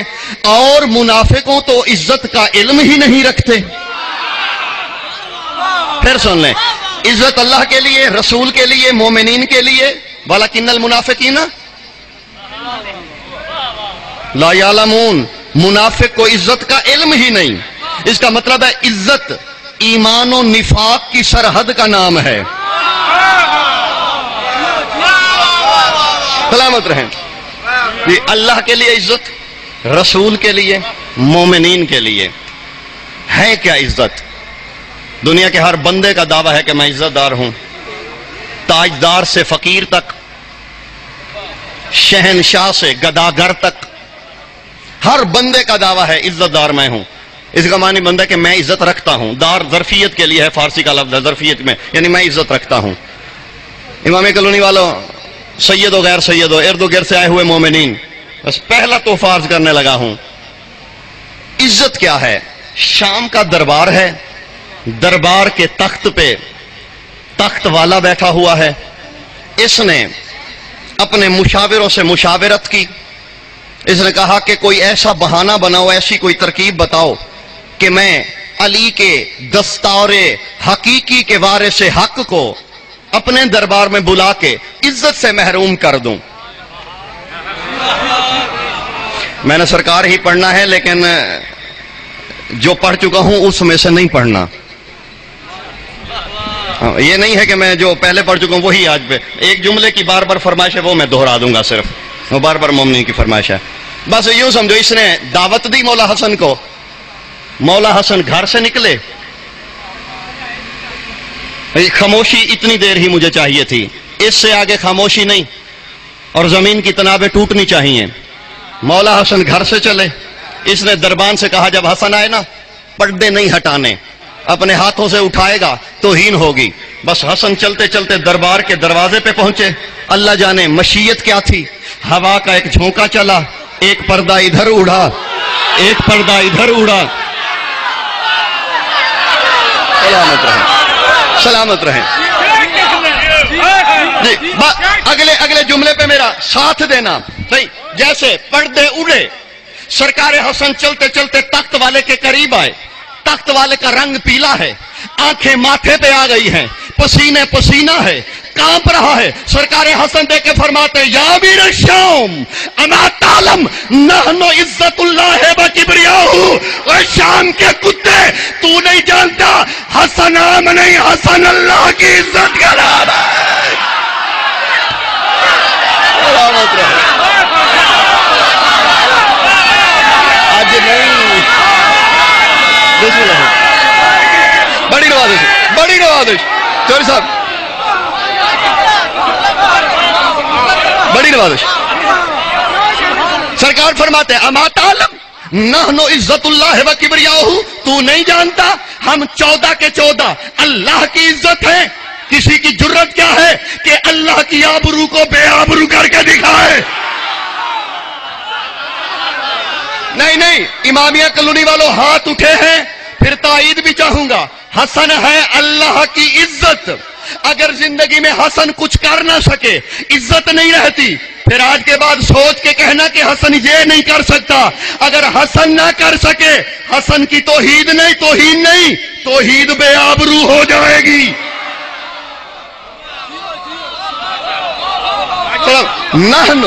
اور منافقوں تو عزت کا علم ہی نہیں رکھتے. پھر سن لیں، عزت اللہ کے لیے، رسول کے لیے، مومنین کے لیے. وَلَكِنَّ الْمُنَافِقِينَ لا یعلمون. منافق کو عزت کا علم ہی نہیں. اس کا مطلب ہے عزت ایمان و نفاق کی سرحد کا نام ہے. سلامت رہیں. یہ اللہ کے لیے عزت، رسول کے لیے، مومنین کے لیے. ہے کیا عزت؟ دنیا کے ہر بندے کا دعویٰ ہے کہ میں عزت دار ہوں. تاجدار سے فقیر تک، شہنشاہ سے گداگر تک، ہر بندے کا دعویٰ ہے عزت دار میں ہوں. اس کا معنی بندہ کہ میں عزت رکھتا ہوں. دار ظرفیت کے لیے ہے، فارسی کا لفظ ہے ظرفیت میں، یعنی میں عزت رکھتا ہوں. امام کلونی والوں سید و غیر سید و ارد و گرد سے آئے ہوئے مومنین، بس پہلا تحفہ عرض کرنے لگا ہوں. عزت کیا ہے؟ شام کا دربار ہے، دربار کے تخت پہ تخت والا بیٹھا ہوا ہے. اس نے اپنے مشاوروں سے مشاورت کی. اس نے کہا کہ کوئی ایسا بہانہ بناؤ، ایسی کوئی ترکیب بتاؤ کہ میں علی کے دستار حقیقی کے وارث حق کو اپنے دربار میں بلا کے عزت سے محروم کر دوں. میں نے سرکار ہی پڑھنا ہے، لیکن جو پڑھ چکا ہوں اس میں سے نہیں پڑھنا. یہ نہیں ہے کہ میں جو پہلے پڑھ چکا ہوں وہی آج پہ ایک جملے کی بار بار فرمائش ہے، وہ میں دہرا دوں گا، صرف وہ بار بار مومنین کی فرمائش ہے. بس یوں سمجھو، اس نے دعوت دی مولا حسن کو. مولا حسن گھر سے نکلے، خاموشی اتنی دیر ہی مجھے چاہیے تھی، اس سے آگے خاموشی نہیں، اور زمین کی تنابیں ٹوٹنی چاہیے. مولا حسن گھر سے چلے. اس نے دربان سے کہا جب حسن آئے نا، پردے نہیں ہٹانے، اپنے ہاتھوں سے اٹھائے گا توہین ہوگی. بس حسن چلتے چلتے دربار کے دروازے پہ پہنچے. اللہ جانے مشیت کیا تھی، ہوا کا ایک جھونکا چلا، ایک پردہ ادھر اڑا، ایک پردہ ادھر اڑا. سلامت رہیں، سلامت رہیں. جی اگلے جملے پہ میرا ساتھ دینا. صحیح، جیسے پردے اڑے، سرکار حسن چلتے چلتے تخت والے کے قریب آئے. تخت والے کا رنگ پیلا ہے، آنکھیں ماتھے پہ آ گئی ہیں، پسینے پسینہ ہے، کانپ رہا ہے. سرکار حسن دے کے فرماتے یا امیر الشام اما تعلم نحن عزت اللہ و کبریاہ. اے شام کے کتے، تو نہیں جانتا حسن نام نہیں، حسن اللہ کی عزت کا نام ہے. سلامت رہے. آج نہیں، بڑی نوازش، بڑی نوازش چوری صاحب، بڑی نوازش. سرکار فرماتے ہیں اما تعلم نحن عزت اللہ و کبریاہ. تو نہیں جانتا ہم 14 کے 14 اللہ کی عزت ہے. کسی کی جرت کیا ہے کہ اللہ کی آبرو کو بے آبرو کر کے دکھائے؟ نہیں، امامیہ کالونی والوں ہاتھ اٹھے ہیں، پھر تائید بھی چاہوں گا. حسن ہے اللہ کی عزت. اگر زندگی میں حسن کچھ کر نہ سکے، عزت نہیں رہتی. پھر آج کے بعد سوچ کے کہنا کہ حسن یہ نہیں کر سکتا. اگر حسن نہ کر سکے، حسن کی توحید نہیں، توہین نہیں، توحید بے آبرو ہو جائے گی. نحن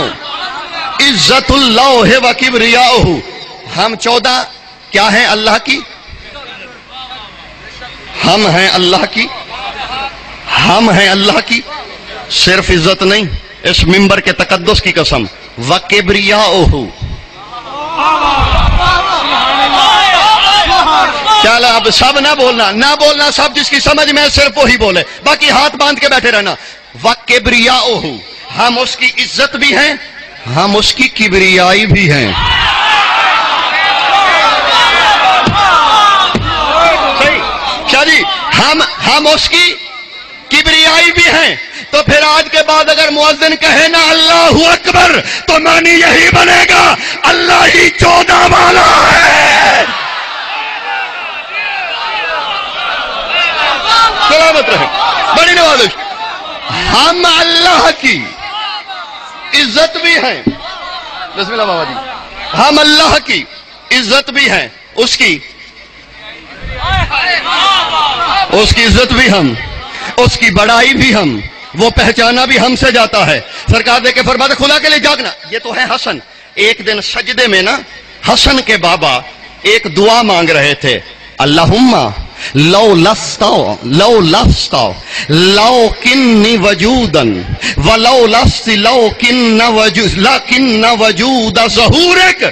عزت اللہ و کبریاہ. ہم 14 کیا ہیں؟ اللہ کی. ہم ہیں اللہ کی، ہم ہیں اللہ کی. صرف عزت نہیں، اس منبر کے تقدس کی قسم، وَكِبْرِيَاؤُهُ. چلا اب سب نہ بولنا، سب جس کی سمجھ میں صرف وہی بولے، باقی ہاتھ باندھ کے بیٹھے رہنا. وَكِبْرِيَاؤُهُ. ہم اس کی عزت بھی ہیں، ہم اس کی کبریائی بھی ہیں. جی ہم اس کی کبریائی بھی ہیں. تو پھر آج کے بعد اگر مؤذن کہے نا اللہ اکبر، تو معنی یہی بنے گا اللہ ہی 14 والا ہے. سلامت رہے، بڑی نوازش. ہم اللہ کی عزت بھی ہیں. بسم اللہ بابا جی. ہم اللہ کی عزت بھی ہیں، اس کی عزت بھی ہم، اس کی بڑائی بھی ہم، وہ پہچانا بھی ہم سے جاتا ہے. سرکار دے کے فرماتے خدا کے لیے جاگنا. یہ تو ہے حسن. ایک دن سجدے میں نا حسن کے بابا ایک دعا مانگ رہے تھے، اللہم لو کنی وجودن ولو لست لکن وجود ظہورک.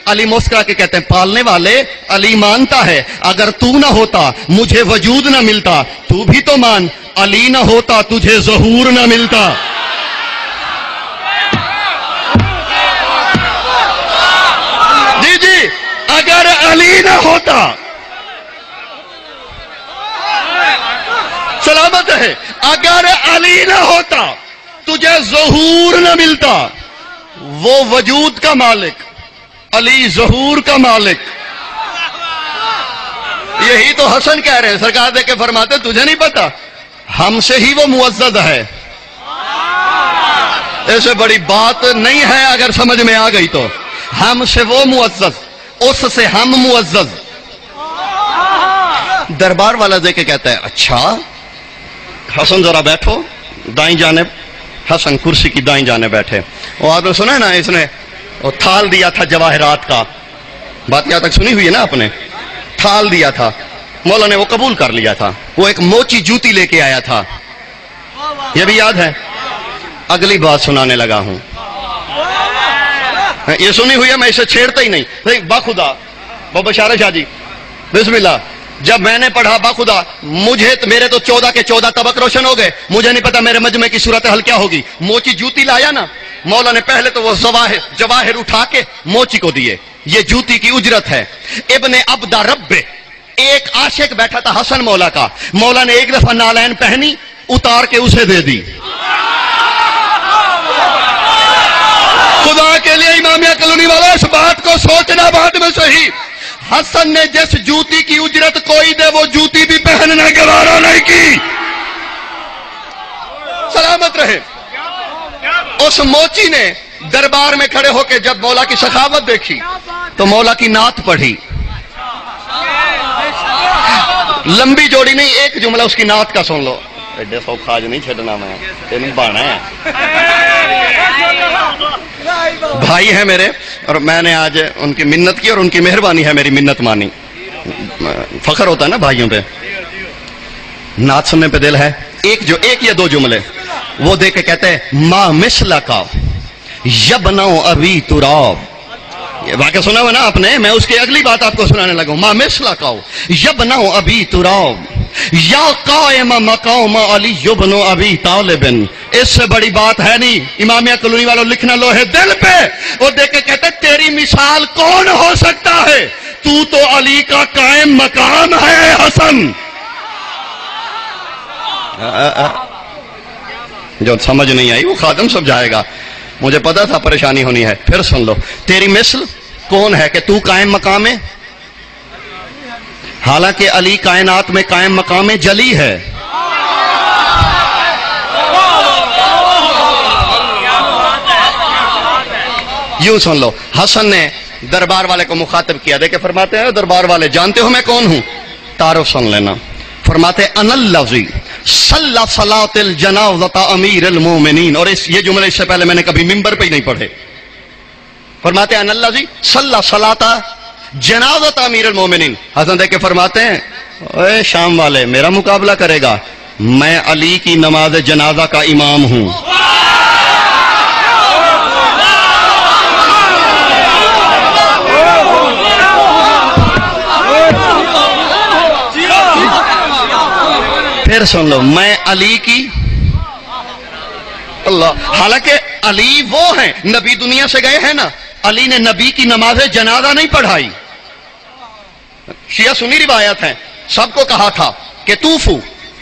علی مسکرا کے کہتے ہیں پالنے والے، علی مانتا ہے اگر تو نہ ہوتا مجھے وجود نہ ملتا. تو بھی تو مان، علی نہ ہوتا تجھے ظہور نہ ملتا. جی اگر علی نہ ہوتا، سلامت ہے، اگر علی نہ ہوتا تجھے ظہور نہ ملتا، وہ وجود کا مالک، علی ظہور کا مالک. یہی تو حسن کہہ رہے ہیں. سرکار دے کے فرماتے تجھے نہیں پتا ہم سے ہی وہ معزز ہے. ایسے بڑی بات نہیں ہے اگر سمجھ میں آ گئی تو. ہم سے وہ معزز، اس سے ہم معزز. دربار والا دے کے کہتا ہے اچھا حسن ذرا بیٹھو دائیں جانب. حسن کرسی کی دائیں جانب بیٹھے. وہ آپ نے سنا ہے نا اس نے وہ تھال دیا تھا جواہرات کا. بات یہاں تک سنی ہوئی ہے نا آپ نے. تھال دیا تھا، مولا نے وہ قبول کر لیا تھا. وہ ایک موچی جوتی لے کے آیا تھا، یہ بھی یاد ہے. اگلی بات سنانے لگا ہوں. یہ سنی ہوئی ہے، میں اسے چھیڑتا ہی نہیں. باخدا بشارہ شاہ جی بسم اللہ. جب میں نے پڑھا باخدا مجھے میرے تو 14 کے 14 طبق روشن ہو گئے. مجھے نہیں پتا میرے مجمع کی صورتحال کیا ہوگی. موچی جوتی لایا نا مولا نے، پہلے تو وہ جواہر اٹھا کے موچی کو دیے. یہ جوتی کی اجرت ہے. ابن عبدہ رب ایک عاشق بیٹھا تھا حسن مولا کا. مولا نے ایک دفعہ نالین پہنی اتار کے اسے دے دی. خدا کے لیے امامیہ کالونی والا اس بات کو سوچنا بعد میں صحیح. حسن نے جس جوتی کی اجرت کوئی دے وہ جوتی بھی پہننے گوارا نہیں کی. سلامت رہے. اس موچی نے دربار میں کھڑے ہو کے جب مولا کی سخاوت دیکھی تو مولا کی نعت پڑھی. لمبی جوڑی نہیں، ایک جملہ اس کی نعت کا سن لو. ایڈے سوکھا آج نہیں چھڑنا میں تین بانا ہے. بھائی ہیں میرے اور میں نے آج ان کی منت کی اور ان کی مہربانی ہے میری منت مانی. فخر ہوتا ہے نا بھائیوں پہ. نعت سننے پہ دل ہے. ایک یا دو جملے وہ دے کے کہتے ہیں ما مثلا کا یبنو ابی تراب. یہ واقعہ سنا ہوا نا آپ نے. میں اس کی اگلی بات آپ کو سنانے لگا ہوں. ما مثلا کا یبنو ابی تراب یا قائم مقام علی ابن ابی طالب. اس سے بڑی بات ہے نہیں. امامیہ کالونی والوں لکھنا لوہے دل پہ. وہ دیکھ کے کہتے تیری مثال کون ہو سکتا ہے؟ تو علی کا قائم مقام ہے حسن. جو سمجھ نہیں آئی وہ خادم سمجھائے گا. مجھے پتا تھا پریشانی ہونی ہے. پھر سن لو. تیری مثل کون ہے کہ تو قائم مقام ہے؟ حالانکہ علی کائنات میں قائم مقام جلی ہے. یوں سن لو. حسن نے دربار والے کو مخاطب کیا. دیکھے فرماتے ہیں دربار والے جانتے ہو میں کون ہوں؟ تعارف سن لینا. فرماتے ان الذی صلی صلاۃ الجنازۃ امیر المومنین. اور یہ جملے اس سے پہلے میں نے کبھی ممبر پہ ہی نہیں پڑھے. فرماتے ان الذی صلی صلاۃ جنازۃ امیر المومنین. حسن دیکھ کے فرماتے ہیں اے شام والے میرا مقابلہ کرے گا؟ میں علی کی نماز جنازہ کا امام ہوں. پھر سن لو. میں علی کی اللہ. حالانکہ علی وہ ہیں نبی دنیا سے گئے ہیں نا. علی نے نبی کی نماز جنازہ نہیں پڑھائی. شیعہ سنی روایت ہیں. سب کو کہا تھا کہ توفو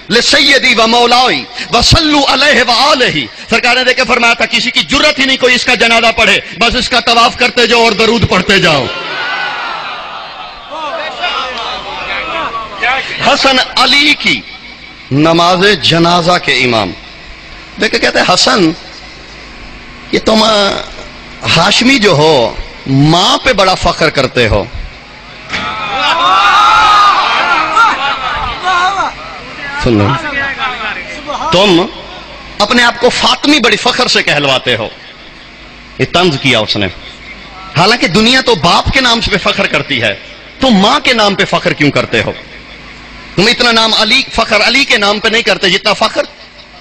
لسیدی و مولائی وصلو علیہ وآلہ. سرکار نے دیکھ کے فرمایا تھا کسی کی جرت ہی نہیں کوئی اس کا جنازہ پڑھے. بس اس کا طواف کرتے جاؤ اور درود پڑھتے جاؤ. حسن علی کی نماز جنازہ کے امام. دیکھ کے کہتے ہیں حسن یہ تم ہاشمی جو ہو ماں پہ بڑا فخر کرتے ہو. سن لو. تم اپنے آپ کو فاطمی بڑی فخر سے کہلواتے ہو. یہ طنز کیا اس نے. حالانکہ دنیا تو باپ کے نام سے فخر کرتی ہے. تم ماں کے نام پہ فخر کیوں کرتے ہو؟ تم اتنا نام علی فخر علی کے نام پہ نہیں کرتے جتنا فخر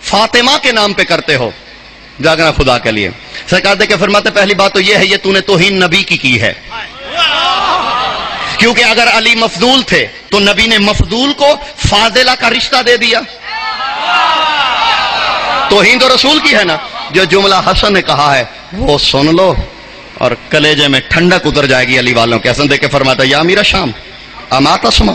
فاطمہ کے نام پہ کرتے ہو. جاگنا خدا کے لیے. سرکار دے کے فرماتے پہلی بات تو یہ ہے یہ تو نے توہین نبی کی ہے. کیونکہ اگر علی مفضول تھے تو نبی نے مفضول کو فاضلہ کا رشتہ دے دیا. توہین تو رسول کی ہے نا. جو جملہ حسن نے کہا ہے وہ سن لو اور کلیجے میں ٹھنڈک اتر جائے گی علی والوں کے. حسن دے کے فرماتا یا امیر شام اما تسمع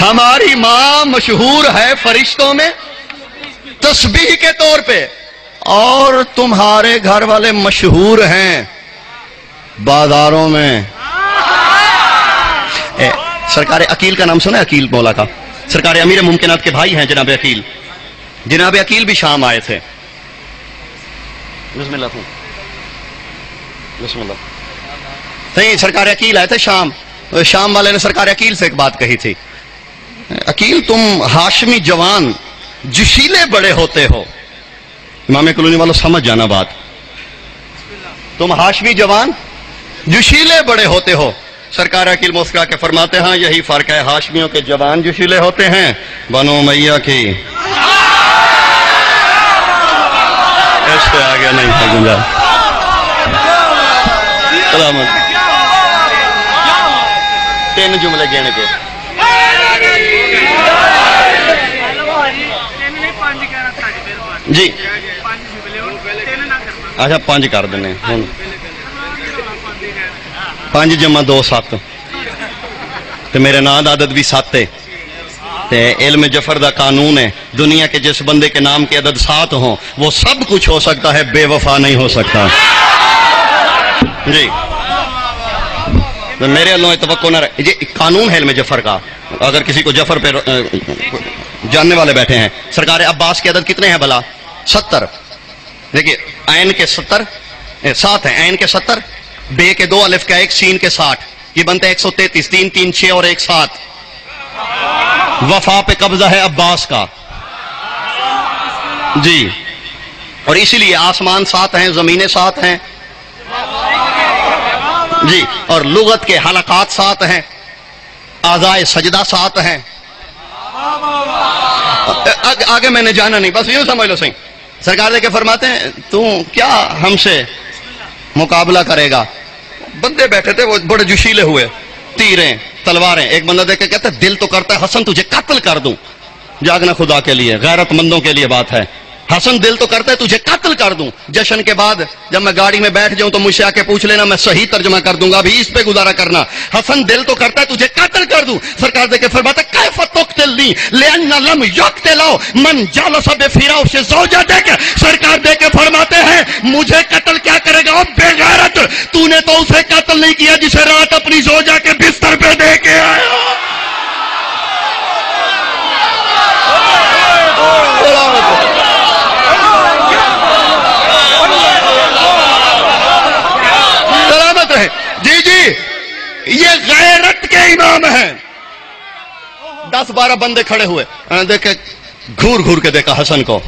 ہماری ماں مشہور ہے فرشتوں میں تسبیح کے طور پہ، اور تمہارے گھر والے مشہور ہیں بازاروں میں۔ سرکار عقیل کا نام سنا ہے؟ عقیل مولا کا، سرکار امیر ممکنات کے بھائی ہیں جناب عقیل۔ جناب عقیل بھی شام آئے تھے۔ بسم اللہ بسم اللہ۔ نہیں، سرکار عقیل آئے تھے شام۔ شام والے نے سرکار عقیل سے ایک بات کہی تھی، عقیل تم ہاشمی جوان جشیلے بڑے ہوتے ہو۔ امام کلونی والوں سمجھ جانا بات، تم ہاشمی جوان جشیلے بڑے ہوتے ہو۔ سرکار عقیل مسکرا کے فرماتے ہیں یہی فرق ہے، ہاشمیوں کے جوان جشیلے ہوتے ہیں، بنو امیہ کی اس سے آگے نہیں ہے گنجائش۔ سلامت۔ 3 جملے گینے کے۔ جی اچھا 5 کر دینے، 5 جمع 2 7، تو میرے نام عدد بھی 7 ہے۔ علم جفر دا قانون ہے، دنیا کے جس بندے کے نام کے عدد 7 ہوں وہ سب کچھ ہو سکتا ہے، بے وفا نہیں ہو سکتا۔ جی میرے اللہ توقع نہ رہے، یہ قانون ہے علم جفر کا۔ اگر کسی کو جفر پہ جاننے والے بیٹھے ہیں، سرکار عباس کے عدد کتنے ہیں بھلا؟ 70۔ دیکھیے عین کے 70 7 ہیں، عین کے 70، بے کے 2 الف کا 1، سین کے 60، یہ بنتے ہیں 133۔ 3 3 6 اور 1 7۔ وفا پہ قبضہ ہے عباس کا۔ جی اور اسی لیے آسمان 7 ہیں، زمینیں 7 ہیں۔ جی اور لغت کے حلقات 7 ہیں، اعضائے سجدہ 7 ہیں۔ آگے میں نے جانا نہیں، بس یوں سمجھ لو صحیح۔ سرکار دے کے فرماتے ہیں تو کیا ہم سے مقابلہ کرے گا؟ بندے بیٹھے تھے، وہ بڑے جوشیلے ہوئے، تیریں تلواریں۔ ایک بندہ دیکھ کے کہتا ہے دل تو کرتا ہے حسن تجھے قتل کر دوں۔ جاگنا خدا کے لیے، غیرت مندوں کے لیے بات ہے۔ حسن دل تو کرتا ہے تجھے قتل کر دوں۔ جشن کے بعد جب میں گاڑی میں بیٹھ جاؤں تو مجھ سے آ کے پوچھ لینا، میں صحیح ترجمہ کر دوں گا، ابھی اس پہ گزارا کرنا۔ حسن دل تو کرتا ہے تجھے قتل کر دوں۔ سرکار دے کے فرماتا ہے کیف تقتلنی لأن لم یقتلوا من جلس بفراش زوجتک۔ سرکار دے کے فرماتے ہیں مجھے قتل کیا کرے گا بے غیرت، تو نے تو اسے قتل نہیں کیا جسے رات اپنی زوجہ کے بستر پہ دے کے آیا۔ جی جی یہ غیرت کے امام ہیں۔ 10-12 بندے کھڑے ہوئے، دیکھے گھور گھور کے دیکھا حسن کو۔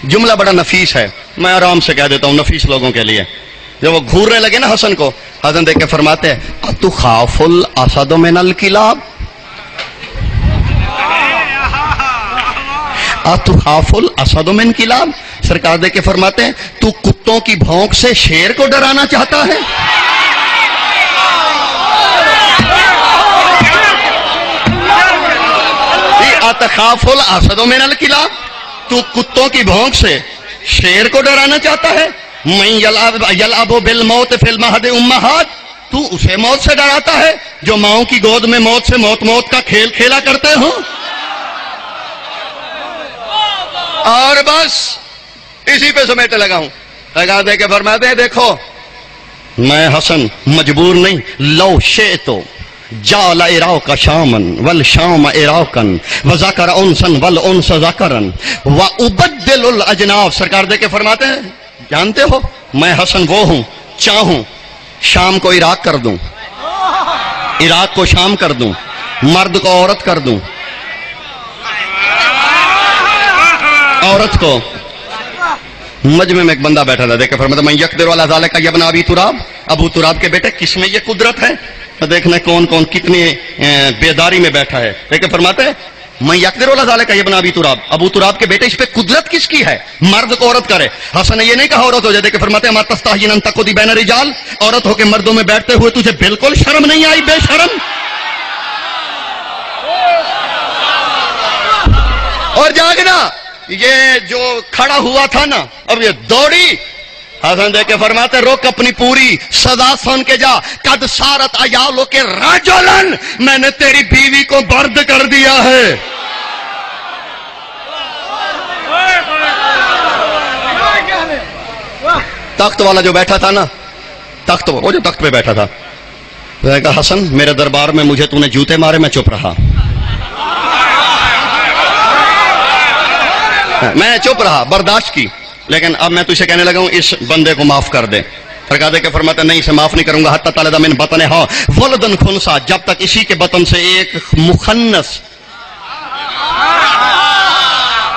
جملہ بڑا نفیس ہے، میں آرام سے کہہ دیتا ہوں نفیس لوگوں کے لیے۔ جب وہ گھورنے لگے نا حسن کو، حسن دیکھ کے فرماتے ہیں اتخاف الاسد من الکلاب، اتخاف الاسد من کلاب۔ سرکار دیکھ کے فرماتے ہیں تو کتوں کی بھونک سے شیر کو ڈرانا چاہتا ہے؟ اتخاف الاسد من الکلاب، تو کتوں کی بھونک سے شیر کو ڈرانا چاہتا ہے؟ من یلعب بالموت فی المہد امہات، تو اسے موت سے ڈراتا ہے جو ماؤں کی گود میں موت سے موت کا کھیل کھیلا کرتے ہوں۔ اور بس اسی پہ سمیٹنے لگا ہوں۔ لگا دے کے فرماتے ہیں دیکھو میں حسن مجبور نہیں، لو شئتو جعل عراق شامن والشام عراقا وذکر انسا والانس ذکرا وابدل الاجناف۔ سرکار دے کے فرماتے ہیں جانتے ہو میں حسن وہ ہوں، چاہوں شام کو عراق کر دوں، عراق کو شام کر دوں، مرد کو عورت کر دوں، عورت کو۔ مجمع میں ایک بندہ بیٹھا تھا، دیکھ کے فرماتا من یقدر علی ذلک یا ابن ابی تراب، ابو تراب کے بیٹے کس میں یہ قدرت ہے؟ دیکھنا کون کون کتنی بیداری میں بیٹھا ہے۔ دیکھ کے فرماتے ہیں من یقدر علی ذلک یا ابن ابی تراب، ابو تراب کے بیٹے اس پہ قدرت کس کی ہے؟ مرد کو عورت کرے۔ حسن نے یہ نہیں کہا عورت ہو جائے، دیکھ کے فرماتے ہیں ما تستحیین ان تقعدی بین الرجال، عورت ہو کے مردوں میں بیٹھتے ہوئے تجھے بالکل شرم نہیں آئی بے شرم؟ اور جاگنا، یہ جو کھڑا ہوا تھا نا اب یہ دوڑی حسن دیکھ کے فرماتے رک اپنی پوری سزا سن کے جا، قد سارت عیالو کے رجلن، میں نے تیری بیوی کو برد کر دیا ہے۔ تخت والا جو بیٹھا تھا نا، تخت وہ جو تخت پہ بیٹھا تھا، میں نے کہا حسن میرے دربار میں مجھے تو نے جوتے مارے، میں چپ رہا، میں چپ رہا، برداشت کی، لیکن اب میں تجھے کہنے لگا ہوں اس بندے کو معاف کر دے۔ فرقادے کے فرماتا نہیں اسے معاف نہیں کروں گا حتی تلد من بطنہا ولدن خنسا، جب تک اسی کے بطن سے ایک مخنث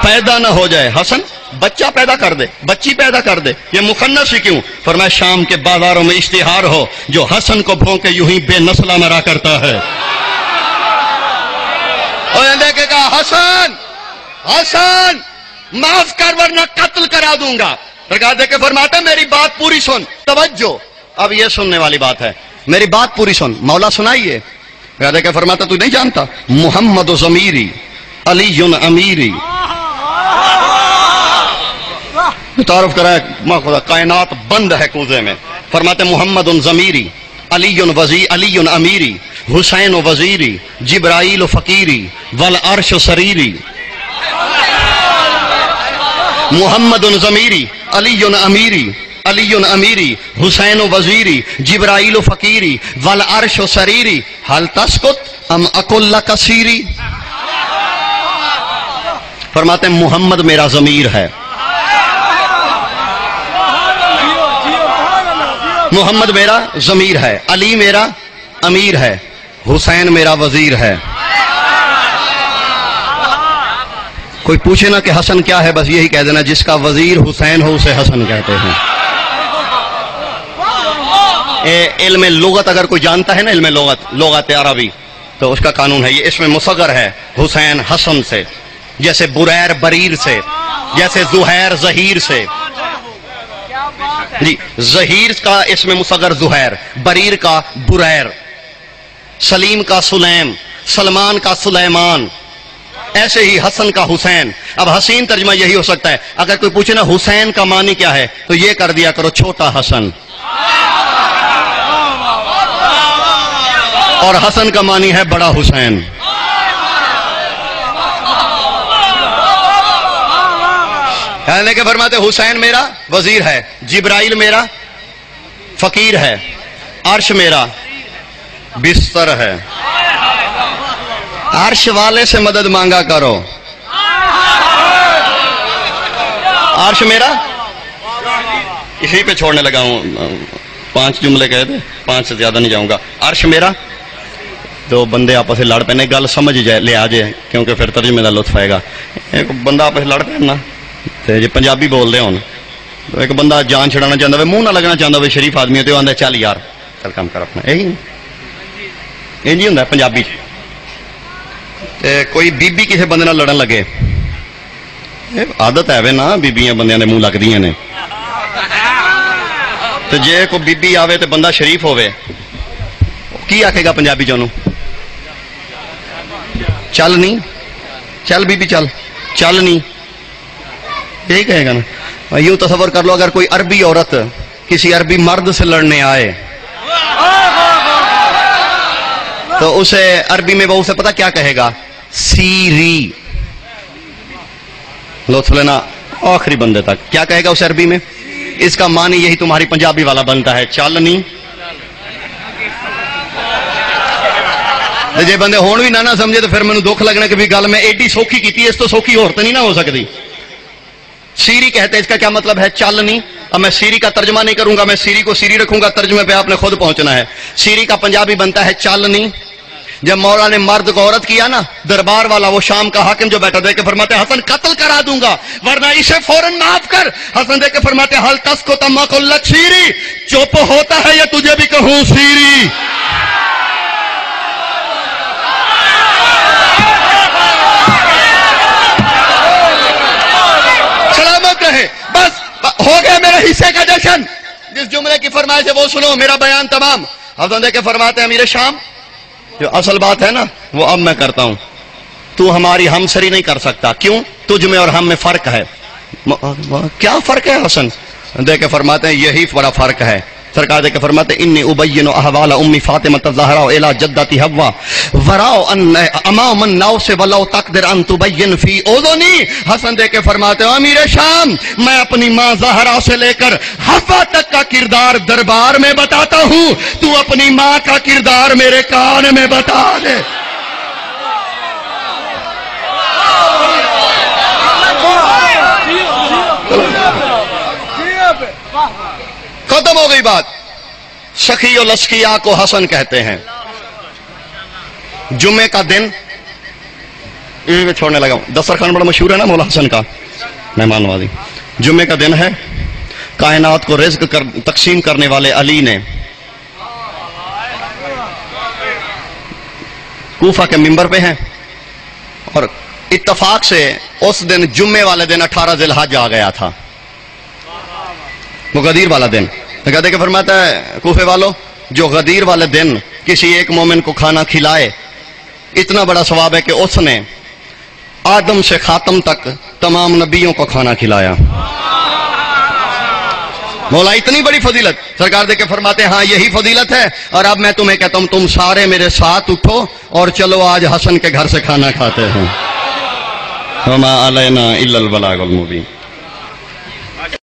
پیدا نہ ہو جائے۔ حسن بچہ پیدا کر دے، بچی پیدا کر دے، یہ مخنث ہی کیوں؟ فرمایا شام کے بازاروں میں اشتہار ہو جو حسن کو بھونکے یوں ہی بے نسلہ مرا کرتا ہے۔ اور دیکھے گا حسن حسن معاف کر ورنہ قتل کرا دوں گا۔ فرقادے کے فرماتا میری بات پوری سن، توجہ، اب یہ سننے والی بات ہے، میری بات پوری سن، مولا سنائیے۔ فرقادے کے فرماتا تو نہیں جانتا محمد ضمیری علی امیری، تعارف کرائے ماں خدا، کائنات بند ہے کوزے میں۔ فرماتے محمد ضمیری علی امیری حسین وزیری جبرائیل فقیری والعرش سریری۔ محمد ضمیری علی امیری حسین وزیری جبرائیل فقیری والعرش سریری حل تسکت ام اقل لک سیری۔ فرماتے محمد میرا ضمیر ہے، محمد میرا ضمیر ہے، علی میرا امیر ہے، حسین میرا وزیر ہے۔ کوئی پوچھے نا کہ حسن کیا ہے، بس یہی کہہ دینا جس کا وزیر حسین ہو اسے حسن کہتے ہیں۔ علم لغت اگر کوئی جانتا ہے نا، علم لغت عربی، تو اس کا قانون ہے، یہ اس میں مصغر ہے حسین حسن سے، جیسے بریر بریر سے، جیسے زہیر ظہیر سے۔ جی ظہیر کا اس میں مصغر زہیر، بریر کا بریر، سلیم کا سلیم، سلمان کا سلیمان، ایسے ہی حسن کا حسین۔ اب حسین ترجمہ یہی ہو سکتا ہے، اگر کوئی پوچھے نا حسین کا معنی کیا ہے تو یہ کر دیا کرو چھوٹا حسن، اور حسن کا معنی ہے بڑا حسین۔ کہنے کے فرماتے حسین میرا وزیر ہے، جبرائیل میرا فقیر ہے، عرش میرا بستر ہے، عرش والے سے مدد مانگا کرو۔ عرش میرا، اسی پہ چھوڑنے لگا ہوں، 5 جملے کہے تھے، 5 سے زیادہ نہیں جاؤں گا۔ عرش میرا، دو بندے آپس سے لڑ پہ گل سمجھ جائے لے آ جائے، کیونکہ پھر ترجمے کا لطف آئے گا۔ ایک بندہ آپس لڑ پہ نا، جی پنجابی بول رہے ہوں، تو ایک بندہ جان چھڑانا چاہتا ہے، منہ نہ لگنا چاہتا ہے، شریف آدمی ہوتے آدھا چل یار چل کام کر اپنا، یہی جی ہوں پنجابی۔ کوئی بی بی کسی بندے لڑن لگے، عادت ہے وے نا بیبیاں بندیاں دے منہ لگدیاں نے، تو جے کوئی بی بی آوے تو بندہ شریف ہوئے، کی آکھے گا پنجابی چونوں؟ چل نہیں، چل بی بی چل، چل نہیں، یہی کہے گا نا۔ یوں تصور کر لو اگر کوئی عربی عورت کسی عربی مرد سے لڑنے آئے تو اسے عربی میں وہ اسے پتہ کیا کہے گا؟ سیری، لطف لینا آخری بندے تک، کیا کہے گا اسے عربی میں؟ اس کا معنی یہی تمہاری پنجابی والا بنتا ہے، چل نہیں۔ جے بندے ہون بھی نہ سمجھے تو پھر مینوں دکھ لگنا کہ بھی گل میں ایڈی سوکھی کیتی، اس تو سوکھی اور تو نہیں نہ ہو سکتی۔ سیری کہتے ہیں، اس کا کیا مطلب ہے؟ چل نہیں۔ اب میں سیری کا ترجمہ نہیں کروں گا، میں سیری کو سیری رکھوں گا، ترجمے پہ آپ نے خود پہنچنا ہے۔ سیری کا پنجابی بنتا ہے چل نہیں۔ جب مولا نے مرد کو عورت کیا نا، دربار والا وہ شام کا حاکم جو بیٹھا دے کے فرماتے حسن قتل کرا دوں گا ورنہ اسے فوراً معاف کر۔ حسن دے کے فرماتے حل تسکت ام اقل لک سیری، چپ ہوتا ہے یا تجھے بھی کہوں سیری؟ سلامت رہے، بس ہو گیا میرے حصے کا جشن۔ جس جملے کی فرمائش ہے وہ سنو، میرا بیان تمام۔ حسن دے کے فرماتے امیر شام، جو اصل بات ہے نا وہ اب میں کرتا ہوں، تو ہماری ہمسری نہیں کر سکتا۔ کیوں؟ تجھ میں اور ہم میں فرق ہے۔ کیا فرق ہے حسن؟ دیکھ کے فرماتے ہیں یہی بڑا فرق ہے. سرکار دیکھ کے فرماتے ہیں انی ابین احوال ام فاطمہ الزہراء الی جدتی حوا وراء ان امام الناس ولو تقدر ان تبین فی اذنی. حسن دیکھ کے فرماتے ہیں امیر شام میں اپنی ماں زہرا سے لے کر حوا تک کا کردار دربار میں بتاتا ہوں، تو اپنی ماں کا کردار میرے کان میں بتا دے. ختم ہو گئی بات. سخی و لسکیا کو حسن کہتے ہیں. جمعے کا دن میں چھوڑنے لگا ہوں. دسترخوان بڑا مشہور ہے نا مولا حسن کا، مہمان نوازی. جمعے کا دن ہے، کائنات کو رزق تقسیم کرنے والے علی نے کوفہ کے ممبر پہ ہیں، اور اتفاق سے اس دن جمعے والے دن 18 ذی الحج آ گیا تھا، وہ غدیر والا دن. کہتے کہ فرماتا ہے کوفے والوں، جو غدیر والے دن کسی ایک مومن کو کھانا کھلائے اتنا بڑا ثواب ہے کہ اس نے آدم سے خاتم تک تمام نبیوں کو کھانا کھلایا. مولا اتنی بڑی فضیلت. سرکار دے کے فرماتے ہیں ہاں یہی فضیلت ہے، اور اب میں تمہیں کہتا ہوں تم سارے میرے ساتھ اٹھو اور چلو آج حسن کے گھر سے کھانا کھاتے ہیں. وما علینا الا البلاغ المبین.